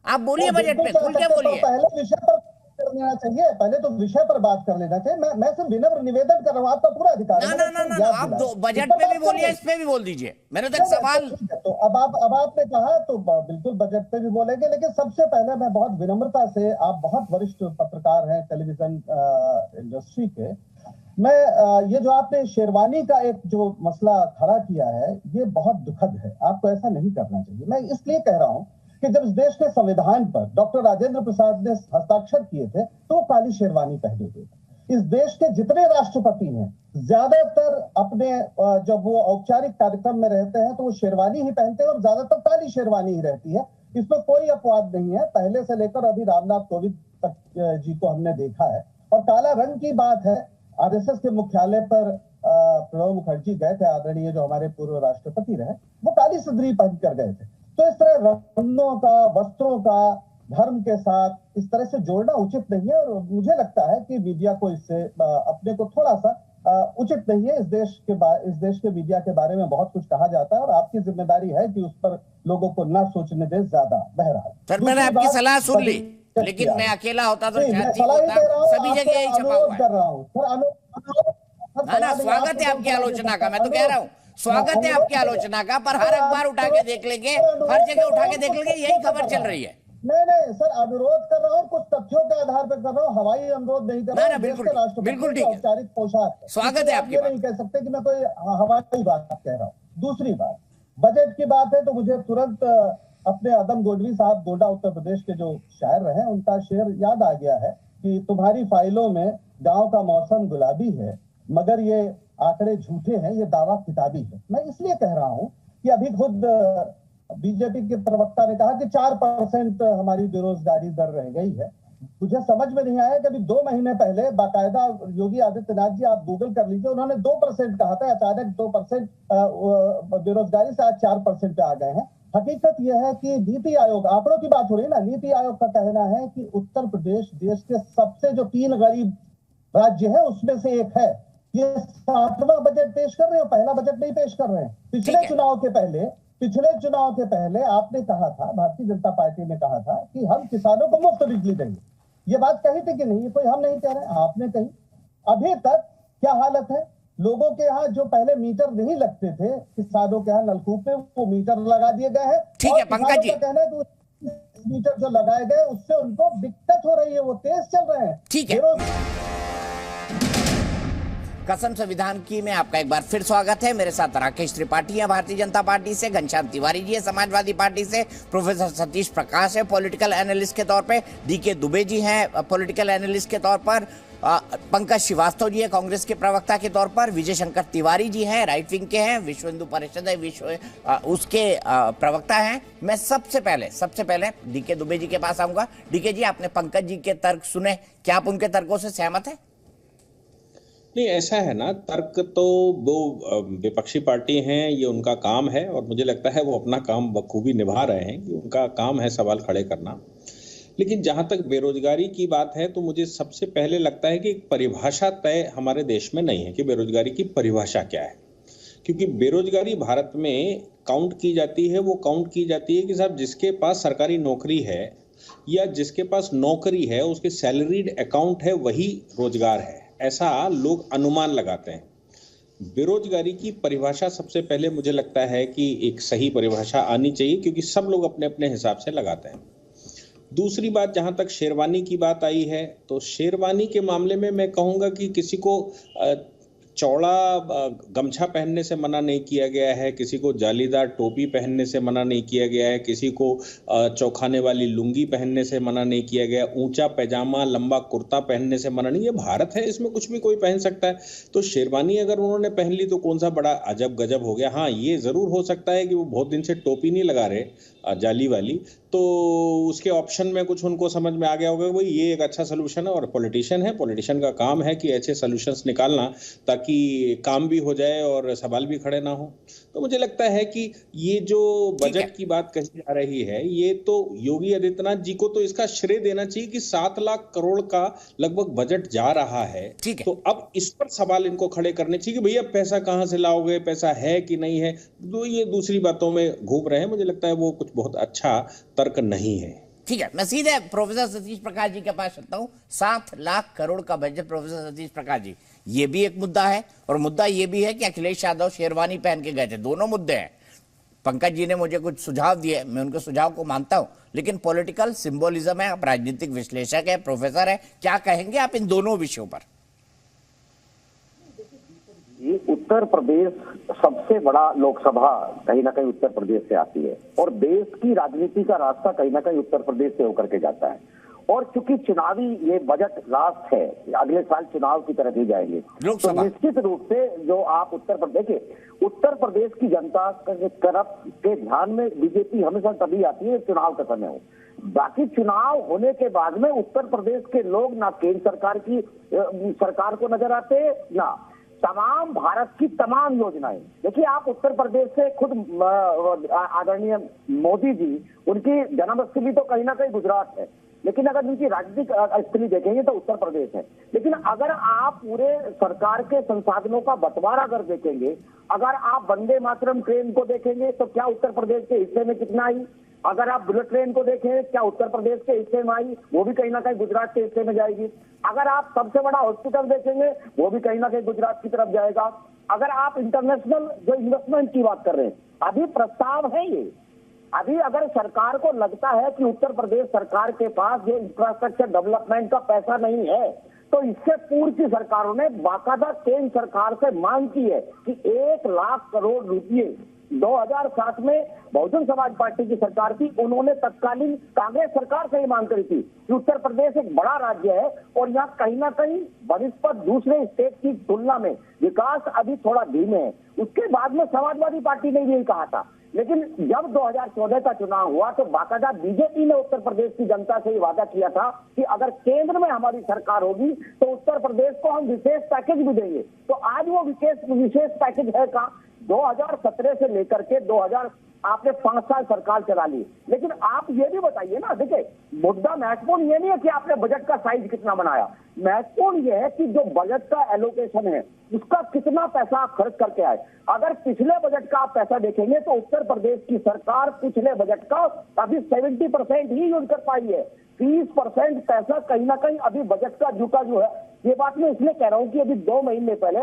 आप बोलिए, बजट पे खुल के बोलिए। पहले विषय पर कर लेना चाहिए, पहले तो विषय पर बात कर लेना चाहिए। मैं सिर्फ विनम्र निवेदन कर रहा हूँ, आपका पूरा अधिकार है। ना, आप बजट पे भी बोलिए, इस पे भी बोल दीजिए। मेरे तो एक सवाल, तो अब आपने कहा तो बिल्कुल बजट पे भी बोलेंगे, लेकिन सबसे पहले मैं बहुत विनम्रता से, आप बहुत वरिष्ठ पत्रकार हैं टेलीविजन इंडस्ट्री के, मैं ये जो आपने शेरवानी का एक जो मसला खड़ा किया है, ये बहुत दुखद है। आपको ऐसा नहीं करना चाहिए। मैं इसलिए कह रहा हूँ कि जब इस देश के संविधान पर डॉक्टर राजेंद्र प्रसाद ने हस्ताक्षर किए थे तो काली शेरवानी पहने हुए थे। इस देश के जितने राष्ट्रपति हैं, ज्यादातर अपने जब वो औपचारिक कार्यक्रम में रहते हैं तो वो शेरवानी ही पहनते हैं, और ज्यादातर काली शेरवानी ही रहती है। इसमें कोई अपवाद नहीं है। पहले से लेकर अभी रामनाथ कोविंद तक जी को हमने देखा है। और काला रंग की बात है, आरएसएस के मुख्यालय पर प्रणब मुखर्जी गए थे, आदरणीय जो हमारे पूर्व राष्ट्रपति रहे, वो काली सदरी पहन कर गए थे। तो इस तरह रंगों का, वस्त्रों का धर्म के साथ इस तरह से जोड़ना उचित नहीं है, और मुझे लगता है कि मीडिया को इससे अपने को थोड़ा सा उचित नहीं है। इस देश के मीडिया के बारे में बहुत कुछ कहा जाता है, और आपकी जिम्मेदारी है कि उस पर लोगों को ना सोचने दें ज्यादा। बहरहाल सर, मैंने आपकी सलाह सुन ली, लेकिन मैं अकेला होता तो शायद ठीक होता। सभी जगह यही छपा हुआ है। कर रहा हूँ ना, स्वागत है आपकी आलोचना का। मैं तो कह रहा हूँ स्वागत है आपकी आलोचना का, पर हर अखबार उठा के देख लेंगे, हर जगह उठा के देख लेंगे, यही खबर चल रही है। नहीं सर, अनुरोध कर रहा हूँ, कुछ तथ्यों के आधार पर कर रहा हूँ, हवाई अनुरोध नहीं कर रहा हूँ। बिल्कुल ठीक है, औपचारिक पोशाक, स्वागत है आपके। नहीं कह सकते कि मैं कोई हवाई बात कह रहा हूँ। दूसरी बात, बजट की बात है तो मुझे तुरंत अपने अदम गोडवी साहब, गोंडा उत्तर प्रदेश के जो शायर रहे, उनका शेर याद आ गया है कि तुम्हारी फाइलों में गांव का मौसम गुलाबी है, मगर ये आंकड़े झूठे हैं, ये दावा किताबी है। मैं इसलिए कह रहा हूं कि अभी खुद बीजेपी के प्रवक्ता ने कहा कि 4% हमारी बेरोजगारी दर रह गई है। मुझे समझ में नहीं आया कि अभी 2 महीने पहले बाकायदा योगी आदित्यनाथ जी, आप गूगल कर लीजिए, उन्होंने 2% कहा था, अचानक 2% बेरोजगारी से आज 4% पे आ गए हैं। हकीकत यह है कि नीति आयोग, आंकड़ों की बात हो रही है ना, नीति आयोग का कहना है कि उत्तर प्रदेश देश के सबसे जो 3 गरीब राज्य है उसमें से एक है। ये 7वां बजट पेश कर रहे हो, पहला बजट नहीं पेश कर रहे हैं। पिछले चुनाव के पहले आपने कहा था, भारतीय जनता पार्टी ने कहा था कि हम किसानों को मुफ्त बिजली देंगे। ये बात कही थी कि नहीं? ये कोई हम नहीं कह रहे, आपने कही। अभी तक क्या हालत है? लोगों के यहाँ जो पहले मीटर नहीं लगते थे, किसानों के यहाँ नलकूप में वो मीटर लगा दिए गए हैं। ठीक है पंकज जी, कहना है कि मीटर जो लगाए गए उससे उनको दिक्कत हो रही है, वो तेज चल रहे हैं। ठीक है, कसम संविधान की में आपका एक बार फिर स्वागत है। मेरे साथ राकेश त्रिपाठी है भारतीय जनता पार्टी से, घनश्याम तिवारी जी है समाजवादी पार्टी से, प्रोफेसर सतीश प्रकाश है पॉलिटिकल एनालिस्ट के तौर पे, डीके दुबे जी हैं पॉलिटिकल एनालिस्ट के तौर पर, पंकज श्रीवास्तव जी है कांग्रेस के प्रवक्ता के तौर पर, विजय शंकर तिवारी जी हैं राइट विंग के हैं, विश्व हिंदू परिषद है उसके प्रवक्ता हैं। मैं सबसे पहले डीके दुबे जी के पास आऊंगा। डीके जी, आपने पंकज जी के तर्क सुने, क्या आप उनके तर्कों से सहमत है? नहीं, ऐसा है ना, तर्क तो वो विपक्षी पार्टी हैं, ये उनका काम है और मुझे लगता है वो अपना काम बखूबी निभा रहे हैं कि उनका काम है सवाल खड़े करना। लेकिन जहां तक बेरोजगारी की बात है तो मुझे सबसे पहले लगता है कि एक परिभाषा तय हमारे देश में नहीं है कि बेरोजगारी की परिभाषा क्या है। क्योंकि बेरोजगारी भारत में काउंट की जाती है, वो काउंट की जाती है कि साहब जिसके पास सरकारी नौकरी है या जिसके पास नौकरी है उसके सैलरीड अकाउंट है वही रोजगार है, ऐसा लोग अनुमान लगाते हैं। बेरोजगारी की परिभाषा सबसे पहले मुझे लगता है कि एक सही परिभाषा आनी चाहिए क्योंकि सब लोग अपने अपने हिसाब से लगाते हैं। दूसरी बात, जहां तक शेरवानी की बात आई है तो शेरवानी के मामले में मैं कहूंगा कि किसी को चौड़ा गमछा पहनने से मना नहीं किया गया है, किसी को जालीदार टोपी पहनने से मना नहीं किया गया है, किसी को चौखाने वाली लुंगी पहनने से मना नहीं किया गया, ऊंचा पैजामा लंबा कुर्ता पहनने से मना नहीं। ये भारत है, इसमें कुछ भी कोई पहन सकता है। तो शेरवानी अगर उन्होंने पहन ली तो कौन सा बड़ा अजब गजब हो गया। हाँ, ये जरूर हो सकता है कि वो बहुत दिन से टोपी नहीं लगा रहे जाली वाली, तो उसके ऑप्शन में कुछ उनको समझ में आ गया होगा भाई ये एक अच्छा सोल्यूशन है। और पॉलिटिशियन है, पॉलिटिशियन का काम है कि ऐसे सोल्यूशंस निकालना ताकि काम भी हो जाए और सवाल भी खड़े ना हो। तो मुझे लगता है कि ये जो बजट की बात कही जा रही है, ये तो योगी आदित्यनाथ जी को तो इसका श्रेय देना चाहिए कि 7 लाख करोड़ का लगभग बजट जा रहा है। तो अब इस पर सवाल इनको खड़े करने चाहिए कि भैया पैसा कहां से लाओगे, पैसा है कि नहीं है। तो ये दूसरी बातों में घूम रहे हैं, मुझे लगता है वो कुछ बहुत अच्छा तर्क नहीं है। ठीक है, मैं सीधे प्रोफेसर सतीश प्रकाश जी के पास चलता हूं। 7 लाख करोड़ का बजट, प्रोफेसर सतीश प्रकाश जी, ये भी एक मुद्दा है और मुद्दा ये भी है कि अखिलेश यादव शेरवानी पहन के गए थे। दोनों मुद्दे हैं। पंकज जी ने मुझे कुछ सुझाव दिए, मैं उनके सुझाव को मानता हूं, लेकिन पॉलिटिकल सिंबोलिज्म है, आप राजनीतिक विश्लेषक है, प्रोफेसर है, क्या कहेंगे आप इन दोनों विषयों पर? उत्तर प्रदेश सबसे बड़ा लोकसभा कहीं ना कहीं उत्तर प्रदेश से आती है और देश की राजनीति का रास्ता कहीं ना कहीं उत्तर प्रदेश से होकर के जाता है। और चूंकि चुनावी ये बजट लास्ट है, अगले साल चुनाव की तरफ ही जाएंगे, तो निश्चित रूप से जो आप उत्तर प्रदेश की जनता के ध्यान में बीजेपी हमेशा तभी आती है चुनाव का समय हो। बाकी चुनाव होने के बाद में उत्तर प्रदेश के लोग ना केंद्र सरकार को नजर आते, ना तमाम भारत की तमाम योजनाएं। देखिए, आप उत्तर प्रदेश से खुद आदरणीय मोदी जी, उनकी जन्मस्थली तो कहीं ना कहीं गुजरात है, लेकिन अगर उनकी राजनीतिक स्थली देखेंगे तो उत्तर प्रदेश है। लेकिन अगर आप पूरे सरकार के संसाधनों का बंटवारा अगर देखेंगे, अगर आप वंदे मातरम ट्रेन को देखेंगे तो क्या उत्तर प्रदेश के हिस्से में कितना आई? अगर आप बुलेट ट्रेन को देखें, क्या उत्तर प्रदेश के हिस्से में आई? वो भी कहीं ना कहीं गुजरात के हिस्से में जाएगी। अगर आप सबसे बड़ा हॉस्पिटल देखेंगे, वो भी कहीं ना कहीं गुजरात की तरफ जाएगा। अगर आप इंटरनेशनल जो इन्वेस्टमेंट की बात कर रहे हैं, अभी प्रस्ताव है ये, अभी अगर सरकार को लगता है कि उत्तर प्रदेश सरकार के पास जो इंफ्रास्ट्रक्चर डेवलपमेंट का पैसा नहीं है, तो इससे पूर्व की सरकारों ने बाकायदा केंद्र सरकार से मांग की है कि 1 लाख करोड़ रुपए 2007 में बहुजन समाज पार्टी की सरकार थी, उन्होंने तत्कालीन कांग्रेस सरकार से ही मांग करी थी कि उत्तर प्रदेश एक बड़ा राज्य है और यहाँ कहीं ना कहीं बनिस्पत दूसरे स्टेट की तुलना में विकास अभी थोड़ा धीमे है। उसके बाद में समाजवादी पार्टी ने यही कहा था लेकिन जब 2014 का चुनाव हुआ तो बाकायदा बीजेपी ने उत्तर प्रदेश की जनता से वादा किया था कि अगर केंद्र में हमारी सरकार होगी तो उत्तर प्रदेश को हम विशेष पैकेज भी देंगे। तो आज वो विशेष पैकेज है कहाँ? 2017 से लेकर के 2000 आपने 5 साल सरकार चला ली, लेकिन आप ये भी बताइए ना, देखिए मुद्दा महत्वपूर्ण ये नहीं है कि आपने बजट का साइज कितना बनाया, महत्वपूर्ण ये है कि जो बजट का एलोकेशन है उसका कितना पैसा आप खर्च करके आए। अगर पिछले बजट का आप पैसा देखेंगे तो उत्तर प्रदेश की सरकार पिछले बजट का अभी 70% ही यूज कर पाई है। 30% पैसा कहीं ना कहीं अभी बजट का झुका जो है। ये बात मैं इसलिए कह रहा हूँ कि अभी 2 महीने पहले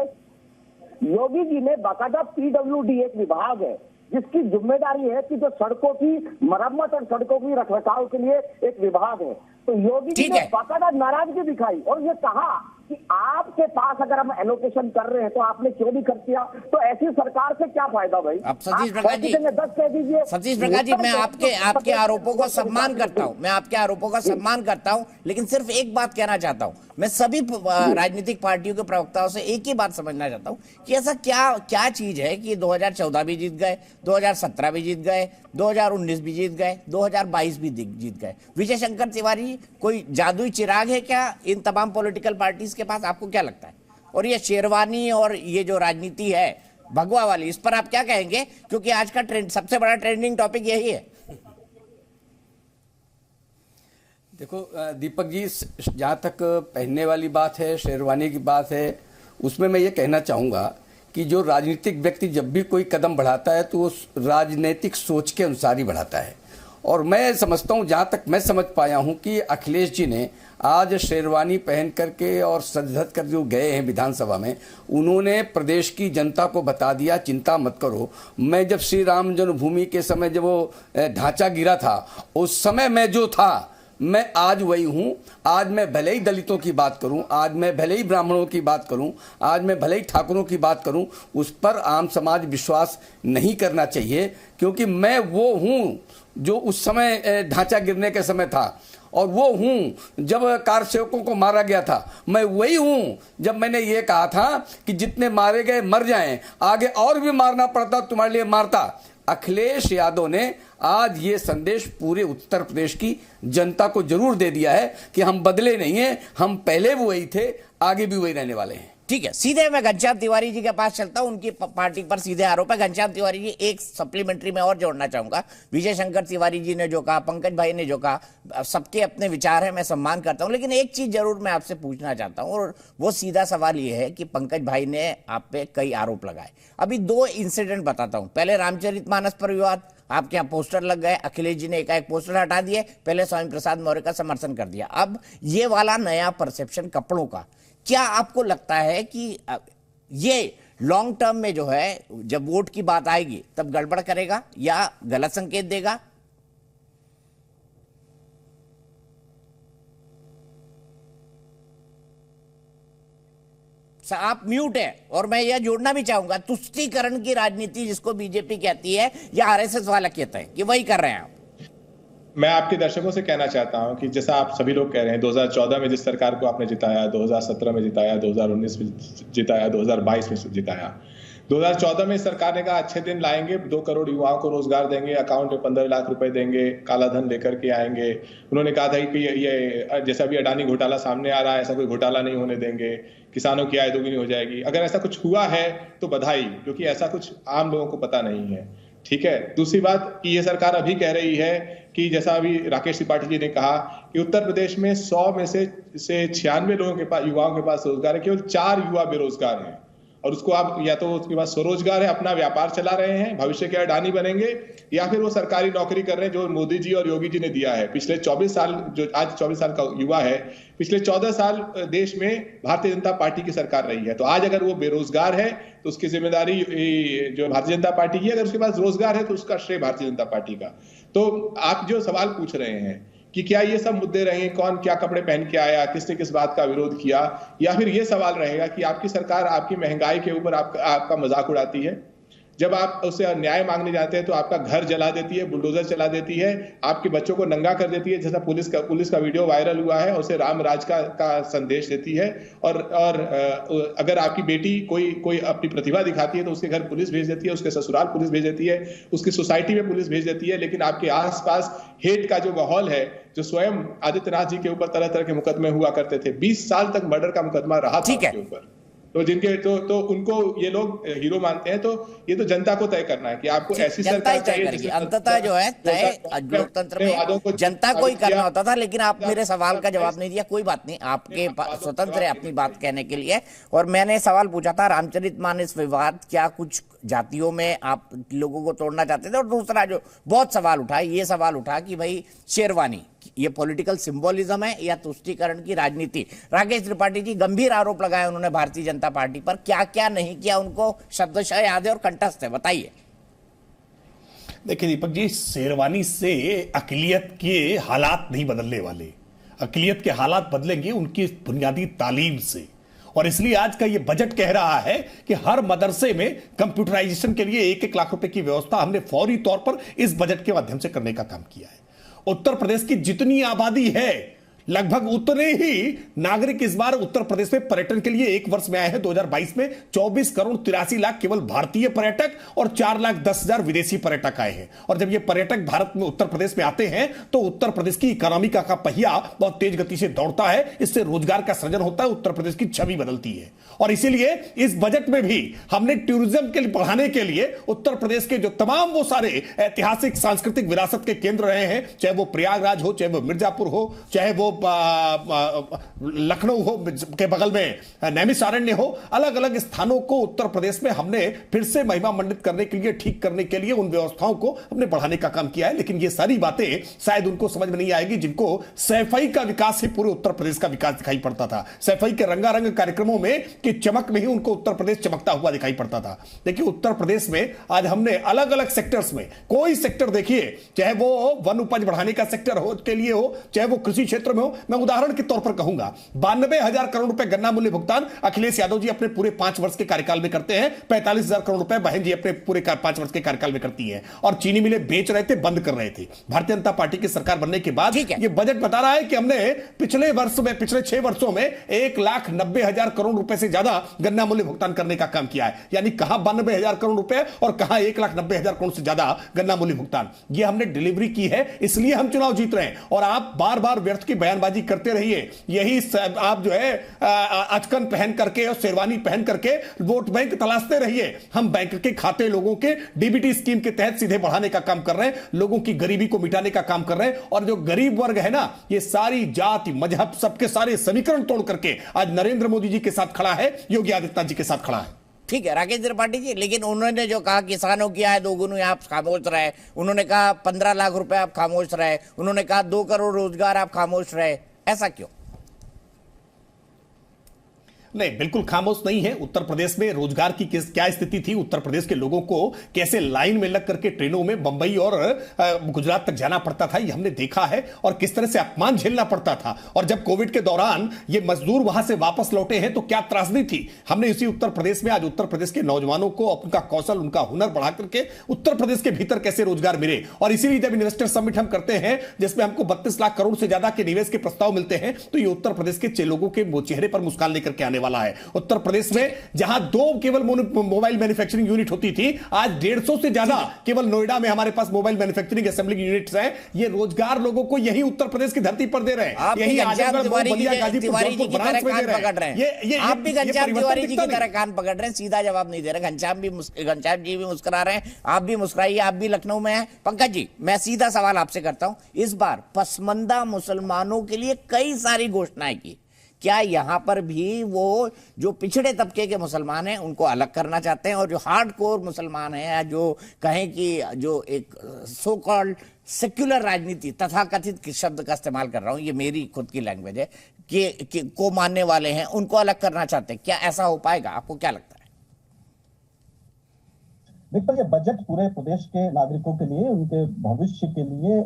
योगी जी ने बाकायदा PWD एक विभाग है जिसकी जिम्मेदारी है कि जो सड़कों की मरम्मत और सड़कों की रखरखाव के लिए एक विभाग है, तो योगी जी ने बाकायदा नाराजगी दिखाई और ये कहा कि आपके पास अगर हम एलोकेशन कर रहे हैं तो आपने क्यों नहीं कर दिया। तो ऐसी सरकार से क्या फायदा भाई? अब सतीश प्रकाश जी, 10 कह दीजिए। सतीश प्रकाश जी, मैं आपके आरोपों का सम्मान करता हूं, मैं आपके आरोपों का सम्मान करता हूं, लेकिन सिर्फ एक बात कहना चाहता हूं। मैं सभी राजनीतिक पार्टियों के प्रवक्ताओं से एक ही बात समझना चाहता हूं कि ऐसा क्या चीज है कि 2014 भी जीत गए, 2017 भी जीत गए, 2019 भी जीत गए, 2022 भी जीत गए। विजय शंकर तिवारी कोई जादुई चिराग है क्या इन तमाम पॉलिटिकल पार्टीज के पास? आपको क्या लगता है? और ये शेरवानी और ये जो राजनीति है भगवा वाली, इस पर आप क्या कहेंगे? क्योंकि आज का ट्रेंड, सबसे बड़ा ट्रेंडिंग टॉपिक यही है। देखो दीपक जी, जहाँ तक पहनने वाली बात है, शेरवानी की बात है, उसमें मैं ये कहना चाहूँगा कि जो राजनीतिक व्यक्ति जब भी कोई कदम बढ़ाता है तो उस राजनीतिक सोच के अनुसार ही बढ़ाता है। और मैं समझता हूँ, जहाँ तक मैं समझ पाया हूँ, कि अखिलेश जी ने आज शेरवानी पहन करके और सज धज कर जो गए हैं विधानसभा में, उन्होंने प्रदेश की जनता को बता दिया चिंता मत करो। मैं जब श्री राम जन्मभूमि के समय जब वो ढांचा गिरा था, उस समय मैं जो था मैं आज वही हूँ। आज मैं भले ही दलितों की बात करूँ, आज मैं भले ही ब्राह्मणों की बात करूँ, आज मैं भले ही ठाकुरों की बात करूँ, उस पर आम समाज विश्वास नहीं करना चाहिए, क्योंकि मैं वो हूँ जो उस समय ढांचा गिरने के समय था, और वो हूँ जब कार सेवकों को मारा गया था। मैं वही हूँ जब मैंने ये कहा था कि जितने मारे गए मर जाएं, आगे और भी मारना पड़ता तुम्हारे लिए मारता। अखिलेश यादव ने आज ये संदेश पूरे उत्तर प्रदेश की जनता को जरूर दे दिया है कि हम बदले नहीं हैं, हम पहले भी वही थे, आगे भी वही रहने वाले हैं। ठीक है, सीधे मैं घनश्याम तिवारी जी के पास चलता हूं, उनकी पार्टी पर सीधे आरोप है। घनश्याम तिवारी जी, एक सप्लीमेंट्री में और जोड़ना चाहूंगा। विजय शंकर तिवारी जी ने जो कहा, पंकज भाई ने जो कहा, सबके अपने विचार है, मैं सम्मान करता हूं, लेकिन एक चीज जरूर मैं आपसे पूछना चाहता हूं, और वो सीधा सवाल ये है कि पंकज भाई ने आप पे कई आरोप लगाए। अभी 2 इंसिडेंट बताता हूं। पहले रामचरितमानस पर विवाद, आपके यहाँ पोस्टर लग गए, अखिलेश जी ने एकाएक पोस्टर हटा दिए, पहले स्वामी प्रसाद मौर्य का समर्थन कर दिया। अब ये वाला नया परसेप्शन कपड़ों का, क्या आपको लगता है कि ये लॉन्ग टर्म में जो है, जब वोट की बात आएगी तब गड़बड़ करेगा या गलत संकेत देगा? आप म्यूट है। और मैं यह जोड़ना भी चाहूंगा, तुष्टीकरण की राजनीति जिसको बीजेपी कहती है या आरएसएस वाला कहता है, कि वही कर रहे हैं आप। मैं आपके दर्शकों से कहना चाहता हूं कि जैसा आप सभी लोग कह रहे हैं, 2014 में जिस सरकार को आपने जिताया, 2017 में जिताया, 2019 में जिताया, 2022 में जिताया। 2014 में सरकार ने कहा अच्छे दिन लाएंगे, 2 करोड़ युवाओं को रोजगार देंगे, अकाउंट में 15 लाख रुपए देंगे, काला धन लेकर के आएंगे। उन्होंने कहा था कि ये जैसा भी अडानी घोटाला सामने आ रहा है, ऐसा कोई घोटाला नहीं होने देंगे, किसानों की आय दोगुनी हो जाएगी। अगर ऐसा कुछ हुआ है तो बधाई, क्योंकि ऐसा कुछ आम लोगों को पता नहीं है। ठीक है, दूसरी बात कि ये सरकार अभी कह रही है कि जैसा अभी राकेश त्रिपाठी जी ने कहा कि उत्तर प्रदेश में 100 में से 96 लोगों के पास, युवाओं के पास रोजगार है, केवल 4 युवा बेरोजगार हैं। और उसको आप या तो उसके पास स्वरोजगार है, अपना व्यापार चला रहे हैं, भविष्य के अडानी बनेंगे, या फिर वो सरकारी नौकरी कर रहे हैं जो मोदी जी और योगी जी ने दिया है। पिछले 24 साल, जो आज 24 साल का युवा है, पिछले 14 साल देश में भारतीय जनता पार्टी की सरकार रही है। तो आज अगर वो बेरोजगार है तो उसकी जिम्मेदारी जो भारतीय जनता पार्टी की है, अगर उसके पास रोजगार है तो उसका श्रेय भारतीय जनता पार्टी का। तो आप जो सवाल पूछ रहे हैं कि क्या ये सब मुद्दे रहे, कौन क्या कपड़े पहन के आया, किसने किस बात का विरोध किया, या फिर ये सवाल रहेगा कि आपकी सरकार आपकी महंगाई के ऊपर आपका मजाक उड़ाती है। जब आप उससे न्याय मांगने जाते हैं तो आपका घर जला देती है, बुलडोजर चला देती है, आपके बच्चों को नंगा कर देती है, जैसा पुलिस का वीडियो वायरल हुआ है, उसे राम राज का संदेश देती है। और अगर आपकी बेटी कोई अपनी प्रतिभा दिखाती है तो उसके घर पुलिस भेज देती है, उसके ससुराल पुलिस भेज देती है, उसकी सोसाइटी में पुलिस भेज देती है। लेकिन आपके आसपास हेट का जो माहौल है, जो स्वयं आदित्यनाथ जी के ऊपर तरह तरह के मुकदमे हुआ करते थे, 20 साल तक मर्डर का मुकदमा रहा था उनके ऊपर, तो जिनके तो उनको ये लोग हीरो मानते हैं। तो ये तो जनता को तय करना है कि आपको ऐसी सरकार चाहिए। अंततः जो है तय लोकतंत्र में जनता को ही करना होता था। लेकिन आप मेरे सवाल का जवाब नहीं दिया, कोई बात नहीं, आपके स्वतंत्र है अपनी बात कहने के लिए। और मैंने सवाल पूछा था रामचरितमानस विवाद क्या कुछ जातियों में आप लोगों को तोड़ना चाहते थे, और दूसरा जो बहुत सवाल उठा, ये सवाल उठा कि भाई शेरवानी ये पॉलिटिकल सिंबोलिज्म है या तुष्टीकरण की राजनीति। राकेश त्रिपाठी जी गंभीर आरोप लगाए उन्होंने भारतीय जनता पार्टी पर, क्या क्या नहीं किया उनको शब्दशः याद है और कंठस्थ है, बताइए। देखिए दीपक जी, शेरवानी से अक़लियत के हालात नहीं बदलने वाले। अक़लियत के हालात बदलेंगे उनकी बुनियादी तालीम से। और इसलिए आज का ये बजट कह रहा है कि हर मदरसे में कंप्यूटराइजेशन के लिए 1-1 लाख रुपए की व्यवस्था हमने फौरी तौर पर इस बजट के माध्यम से करने का काम किया है। उत्तर प्रदेश की जितनी आबादी है लगभग उतने ही नागरिक इस बार उत्तर प्रदेश में पर्यटन के लिए एक वर्ष में आए हैं। 2022 में 24 करोड़ 83 लाख केवल भारतीय पर्यटक और 4,10,000 विदेशी पर्यटक आए हैं। और जब ये पर्यटक भारत में उत्तर प्रदेश में आते हैं तो उत्तर प्रदेश की इकोनॉमी का पहिया बहुत तेज गति से दौड़ता है, इससे रोजगार का सृजन होता है, उत्तर प्रदेश की छवि बदलती है। और इसीलिए इस बजट में भी हमने टूरिज्म के लिए बढ़ाने के लिए उत्तर प्रदेश के जो तमाम वो सारे ऐतिहासिक सांस्कृतिक विरासत के केंद्र रहे हैं, चाहे वो प्रयागराज हो, चाहे वो मिर्जापुर हो, चाहे वो लखनऊ हो के बगल में नैमिषारण्य हो, अलग अलग स्थानों को उत्तर प्रदेश में हमने फिर से महिमा मंडित करने के लिए, ठीक करने के लिए उन व्यवस्थाओं को हमने बढ़ाने का काम किया है। लेकिन ये सारी बातें शायद उनको समझ में नहीं आएगी जिनको सैफई का विकास ही पूरे उत्तर प्रदेश का विकास दिखाई पड़ता था। सैफई के रंगारंग कार्यक्रमों में कि चमक में ही उनको उत्तर प्रदेश चमकता हुआ दिखाई पड़ता था। देखिए उत्तर प्रदेश में आज हमने अलग अलग सेक्टर्स में, कोई सेक्टर देखिए, चाहे वो वन उपज बढ़ाने का सेक्टर हो के लिए हो, चाहे वो कृषि क्षेत्र में हो, मैं उदाहरण के तौर पर कहूंगा 92,000 करोड़ रुपए गन्ना मूल्य भुगतान अखिलेश यादव जी अपने पूरे 5 वर्ष के कार्यकाल में करते हैं। 45,000 करोड़ रुपए बहन जी अपने पूरे 5 वर्ष के कार्यकाल में करती है। और चीनी मिलें बेच रहे थे, बंद कर रहे थे। भारतीय जनता पार्टी की सरकार बनने के बाद यह बजट बता रहा है कि हमने पिछले 6 वर्षों में 1,90,000 करोड़ रुपए से ज्यादा गन्ना मूल्य भुगतान करने का काम किया है। यानी कहां 92,000 करोड़ रुपए और कहां 1,90,000 करोड़ से ज्यादा गन्ना मूल्य भुगतान, यह हमने डिलीवरी की है। इसलिए हम चुनाव जीत रहे हैं। और आप बार बार व्यर्थ की बयानबाजी करते रहिए, यही आप जो है अचकन पहन करके और शेरवानी पहन करके वोट बैंक तलाशते रहिए। हम बैंक के खाते लोगों के डीबीटी स्कीम के तहत सीधे बढ़ाने का काम कर रहे हैं, लोगों की गरीबी को मिटाने का काम कर रहे हैं। और जो गरीब वर्ग है ना, ये सारी जाति मजहब सबके सारे समीकरण तोड़ करके आज नरेंद्र मोदी जी के साथ खड़ा है, योगी आदित्यनाथ जी के साथ खड़ा है। ठीक है राकेश त्रिपाठी जी, लेकिन उन्होंने जो कहा किसानों की आय दोगुनी, आप खामोश रहे। उन्होंने कहा 15 लाख रुपए आप खामोश रहे। उन्होंने कहा 2 करोड़ रोजगार आप खामोश रहे। ऐसा क्यों? नहीं, बिल्कुल खामोश नहीं है। उत्तर प्रदेश में रोजगार की क्या स्थिति थी, उत्तर प्रदेश के लोगों को कैसे लाइन में लग करके ट्रेनों में बंबई और गुजरात तक जाना पड़ता था, ये हमने देखा है। और किस तरह से अपमान झेलना पड़ता था। और जब कोविड के दौरान ये मजदूर वहां से वापस लौटे हैं तो क्या त्रासदी थी। हमने इसी उत्तर प्रदेश में आज उत्तर प्रदेश के नौजवानों को उनका कौशल, उनका हुनर बढ़ा करके उत्तर प्रदेश के भीतर कैसे रोजगार मिले। और इसीलिए जब इन्वेस्टर समिट हम करते हैं जिसमें हमको 32 लाख करोड़ से ज्यादा के निवेश के प्रस्ताव मिलते हैं, तो ये उत्तर प्रदेश के लोगों के चेहरे पर मुस्कान लेकर के आने वाला है। उत्तर प्रदेश में जहां 2 केवल मोबाइल मैन्युफैक्चरिंग यूनिट होती थी, आज 150 से ज्यादा केवल नोएडा में हमारे पास मोबाइल मैन्युफैक्चरिंग असेंबलिंग यूनिट्स हैं। ये रोजगार लोगों को यही उत्तर प्रदेश की धरती पर दे रहे हैं। यही आजमगढ़, बलिया, गाजीपुर, जौनपुर, बनारस में दे रहे हैं। आप भी घनश्याम तिवारी जी की तरह कान पकड़ रहे हैं, सीधा जवाब नहीं दे रहे। घनश्याम जी भी मुस्कुरा रहे हैं, आप भी मुस्कुराइए, आप भी लखनऊ में हैं। पंकज जी, मैं सीधा सवाल आपसे करता हूं। इस बार पसमंदा मुसलमानों के लिए कई सारी घोषणाएं की, क्या यहां पर भी वो जो पिछड़े तबके के मुसलमान हैं उनको अलग करना चाहते हैं, और जो हार्डकोर मुसलमान हैं या जो कहें कि जो एक सो कॉल्ड सेक्युलर राजनीति, तथाकथित शब्द का इस्तेमाल कर रहा हूं, ये मेरी खुद की लैंग्वेज है, कि को मानने वाले हैं, उनको अलग करना चाहते हैं। क्या ऐसा हो पाएगा? आपको क्या लगता है? देखो, ये बजट पूरे प्रदेश के नागरिकों के लिए, उनके भविष्य के लिए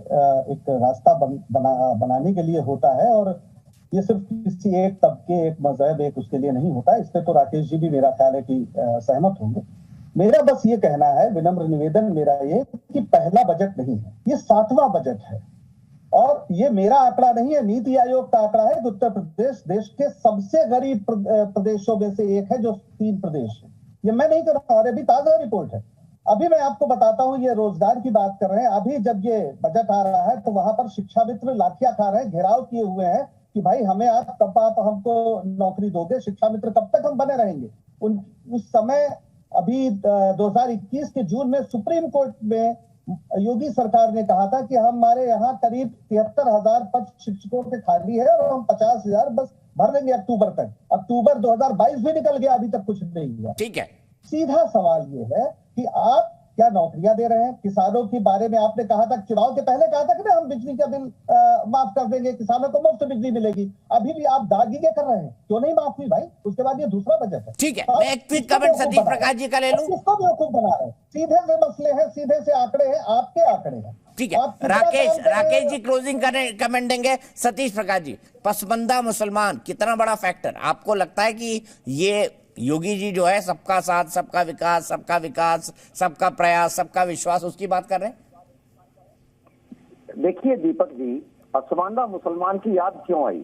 एक रास्ता बनाने के लिए होता है। और ये सिर्फ किसी एक तबके, एक मजहब, एक उसके लिए नहीं होता। इस पे तो राकेश जी भी मेरा ख्याल है कि सहमत होंगे। मेरा बस ये कहना है, विनम्र निवेदन मेरा ये कि पहला बजट नहीं है, ये 7वां बजट है। और ये मेरा आंकड़ा नहीं है, नीति आयोग का आंकड़ा है कि उत्तर प्रदेश देश के सबसे गरीब प्रदेशों में से एक है, जो 3 प्रदेश है। ये मैं नहीं कर रहा हूं, अभी ताजा रिपोर्ट है। अभी मैं आपको बताता हूं, ये रोजगार की बात कर रहे हैं। अभी जब ये बजट आ रहा है तो वहां पर शिक्षा मित्र लाठियां खा रहे हैं, घेराव किए हुए हैं कि भाई हमें कब आप हमको नौकरी दोगे, शिक्षा मित्र कब तक हम बने रहेंगे। उस समय अभी 2021 के जून में सुप्रीम कोर्ट में योगी सरकार ने कहा था कि हमारे यहाँ करीब 73,000 पद शिक्षकों के खाली है और हम 50,000 बस भर देंगे अक्टूबर तक। अक्टूबर 2022 भी निकल गया, अभी तक कुछ नहीं हुआ। ठीक है, सीधा सवाल ये है कि आप क्या नौकरियां दे रहे हैं? किसानों के बारे में आपने कहा था, चुनाव के पहले कहा था कि ना हम बिजली का बिल माफ कर देंगे, किसानों को मुफ्त बिजली मिलेगी। अभी भी आप दागीगे कर रहे हैं, क्यों नहीं माफ हुई भाई? उसके बाद ये दूसरा बजट है। ठीक है, मैं एक क्विक कमेंट सतीश प्रकाश जी का ले लूं। किसको बेवकूफ बना रहे हैं? सीधे से मसले हैं, सीधे से आंकड़े हैं, आपके आंकड़े हैं। ठीक है, राकेश जी क्लोजिंग कमेंट देंगे। सतीश प्रकाश जी, पसमंदा मुसलमान कितना बड़ा फैक्टर आपको लगता है कि ये योगी जी जो है सबका साथ, सबका विकास, सबका प्रयास, सबका विश्वास, उसकी बात कर रहे हैं? देखिए दीपक जी, पसमानदा मुसलमान की याद क्यों आई?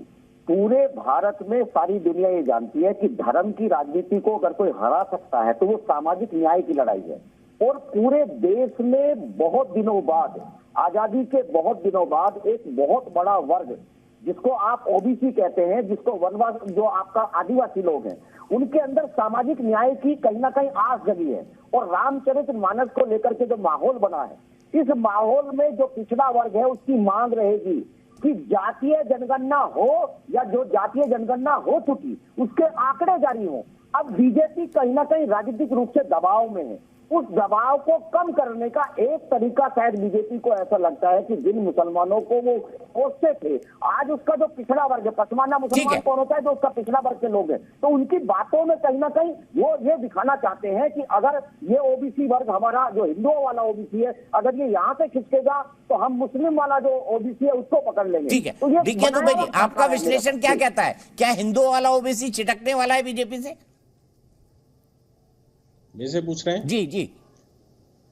पूरे भारत में सारी दुनिया ये जानती है कि धर्म की राजनीति को अगर कोई हरा सकता है तो वो सामाजिक न्याय की लड़ाई है। और पूरे देश में बहुत दिनों बाद, आजादी के बहुत दिनों बाद, एक बहुत बड़ा वर्ग जिसको आप ओबीसी कहते हैं, जिसको वनवास, जो आपका आदिवासी लोग हैं, उनके अंदर सामाजिक न्याय की कहीं ना कहीं आस जगी है। और रामचरितमानस को लेकर के जो माहौल बना है, इस माहौल में जो पिछड़ा वर्ग है उसकी मांग रहेगी कि जातीय जनगणना हो, या जो जातीय जनगणना हो चुकी उसके आंकड़े जारी हो। अब बीजेपी कहीं ना कहीं राजनीतिक रूप से दबाव में है। उस दबाव को कम करने का एक तरीका शायद बीजेपी को ऐसा लगता है कि जिन मुसलमानों को वो कोसते थे, आज उसका जो पिछड़ा वर्ग है, पसमानदा मुसलमान कौन होता है? जो उसका पिछड़ा वर्ग के लोग हैं। तो उनकी बातों में कहीं ना कहीं वो ये दिखाना चाहते हैं कि अगर ये ओबीसी वर्ग, हमारा जो हिंदुओं वाला ओबीसी है, अगर ये यहाँ से खिसकेगा तो हम मुस्लिम वाला जो ओबीसी है उसको पकड़ लेंगे। ठीक है, डीके दुबे जी, आपका विश्लेषण क्या कहता है? क्या हिंदुओं वाला ओबीसी चिटकने वाला है बीजेपी से? जैसे पूछ रहे हैं? जी जी।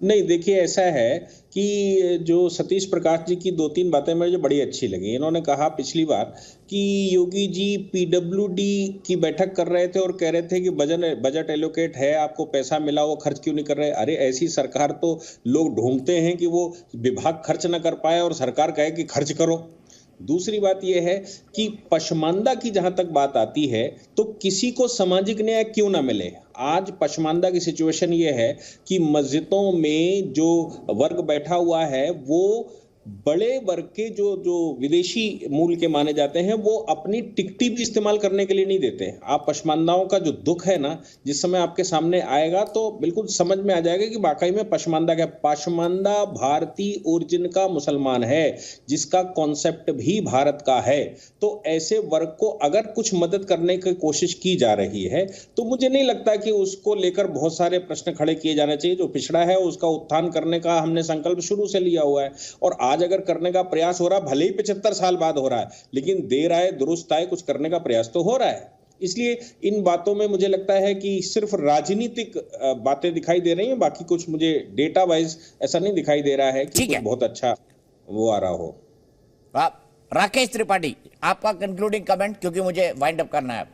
नहीं, देखिए ऐसा है कि जो सतीश प्रकाश जी की 2-3 बातें मुझे बड़ी अच्छी लगी। इन्होंने कहा पिछली बार कि योगी जी पीडब्ल्यूडी की बैठक कर रहे थे और कह रहे थे कि बजट एलोकेट है, आपको पैसा मिला, वो खर्च क्यों नहीं कर रहे? अरे ऐसी सरकार तो लोग ढूंढते हैं कि वो विभाग खर्च ना कर पाए और सरकार कहे कि खर्च करो। दूसरी बात यह है कि पसमानदा की जहां तक बात आती है तो किसी को सामाजिक न्याय क्यों ना मिले? आज पसमानदा की सिचुएशन ये है कि मस्जिदों में जो वर्ग बैठा हुआ है वो बड़े वर्ग के जो विदेशी मूल के माने जाते हैं वो अपनी टिकटी भी इस्तेमाल करने के लिए नहीं देते। आप पसमानदाओं का जो दुख है ना, जिस समय आपके सामने आएगा तो बिल्कुल समझ में आ जाएगा कि वाकई में पसमानदा क्या। पसमानदा भारतीय ओरिजिन का मुसलमान है जिसका कॉन्सेप्ट भी भारत का है। तो ऐसे वर्ग को अगर कुछ मदद करने की कोशिश की जा रही है तो मुझे नहीं लगता कि उसको लेकर बहुत सारे प्रश्न खड़े किए जाने चाहिए। जो पिछड़ा है उसका उत्थान करने का हमने संकल्प शुरू से लिया हुआ है और आज अगर करने का प्रयास हो रहा, भले ही 75 साल बाद हो रहा है, लेकिन देर आए दुरुस्त आए, कुछ करने का प्रयास तो हो रहा है। इसलिए इन बातों में मुझे लगता है कि सिर्फ राजनीतिक बातें दिखाई दे रही हैं, बाकी कुछ मुझे डेटा वाइज ऐसा नहीं दिखाई दे रहा है कि कुछ बहुत अच्छा वो आ रहा हो। राकेश त्रिपाठी, आपका कंक्लूडिंग कमेंट, क्योंकि मुझे वाइंड अप करना है।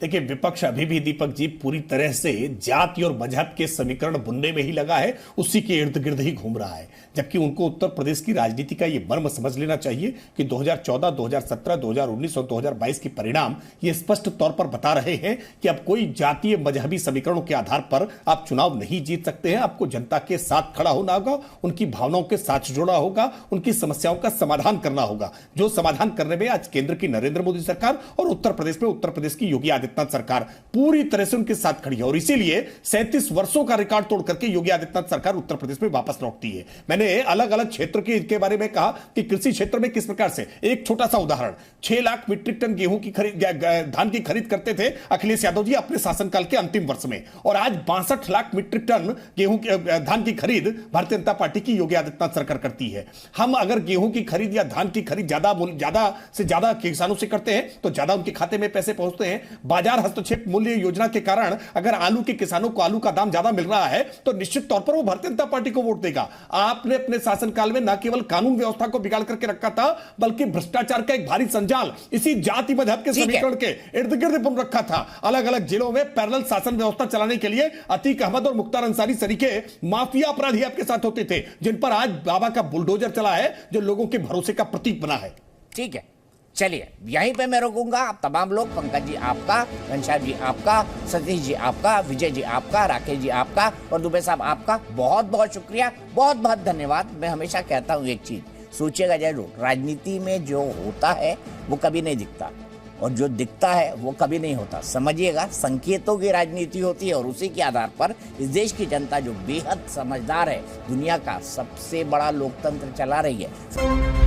देखिए, विपक्ष अभी भी दीपक जी पूरी तरह से जाति और मजहब के समीकरण बुनने में ही लगा है, उसी के इर्द गिर्द ही घूम रहा है। जबकि उनको उत्तर प्रदेश की राजनीति का ये मर्म समझ लेना चाहिए कि 2014, 2017, 2019 और 2022 के परिणाम ये स्पष्ट तौर पर बता रहे हैं कि अब कोई जातीय मजहबी समीकरणों के आधार पर आप चुनाव नहीं जीत सकते हैं। आपको जनता के साथ खड़ा होना होगा, उनकी भावनाओं के साथ जुड़ना होगा, उनकी समस्याओं का समाधान करना होगा, जो समाधान करने में आज केंद्र की नरेंद्र मोदी सरकार और उत्तर प्रदेश में उत्तर प्रदेश की योगी आदित्यनाथ सरकार पूरी तरह से उनके साथ खड़ी है। और इसीलिए 37 वर्षों का रिकॉर्ड तोड़ करके योगी आदित्यनाथ सरकार उत्तर प्रदेश में वापस लौटती है। मैंने अलग अलग क्षेत्र के बारे में कहा कि कृषि क्षेत्र में किस प्रकार से, एक छोटा सा उदाहरण, 6 लाख मीट्रिक टन गेहूं की खरीद, धान की खरीद करते थे अखिलेश यादव जी अपने शासनकाल के अंतिम वर्ष में, और आज 62 लाख मीट्रिक टन गेहूं धान की खरीद भारतीय जनता पार्टी की योगी आदित्यनाथ सरकार करती है। हम अगर गेहूं की खरीद या धान की खरीद ज्यादा से ज्यादा किसानों से करते हैं तो ज्यादा उनके खाते में पैसे पहुंचते हैं। बाजार हस्तक्षेप मूल्य योजना के कारण अगर आलू के किसानों को आलू का दाम ज्यादा मिल रहा है तो निश्चित तौर पर वो भारतीय जनता पार्टी को वोट देगा। आपने अपने शासनकाल में न केवल कानून व्यवस्था को बिगाड़ करके रखा था बल्कि भ्रष्टाचार का एक भारी संजाल इसी जाति मजहब के समीकरण के इर्द गिर्द बुन रखा था। अलग अलग जिलों में पैरेलल शासन व्यवस्था चलाने के लिए अतीक अहमद और मुख्तार अंसारी सरीके माफिया अपराधी आपके साथ होते थे, जिन पर आज बाबा का बुलडोजर चला है जो लोगों के भरोसे का प्रतीक बना है। ठीक है, चलिए यहीं पे मैं रोकूंगा। आप तमाम लोग, पंकज जी आपका, घनश्याम जी आपका, सतीश जी आपका, विजय जी आपका, राकेश जी आपका और दुबे साहब आपका बहुत बहुत शुक्रिया, बहुत बहुत धन्यवाद। मैं हमेशा कहता हूँ एक चीज, सोचिएगा जरूर, राजनीति में जो होता है वो कभी नहीं दिखता और जो दिखता है वो कभी नहीं होता। समझिएगा, संकेतों की राजनीति होती है और उसी के आधार पर इस देश की जनता जो बेहद समझदार है, दुनिया का सबसे बड़ा लोकतंत्र चला रही है।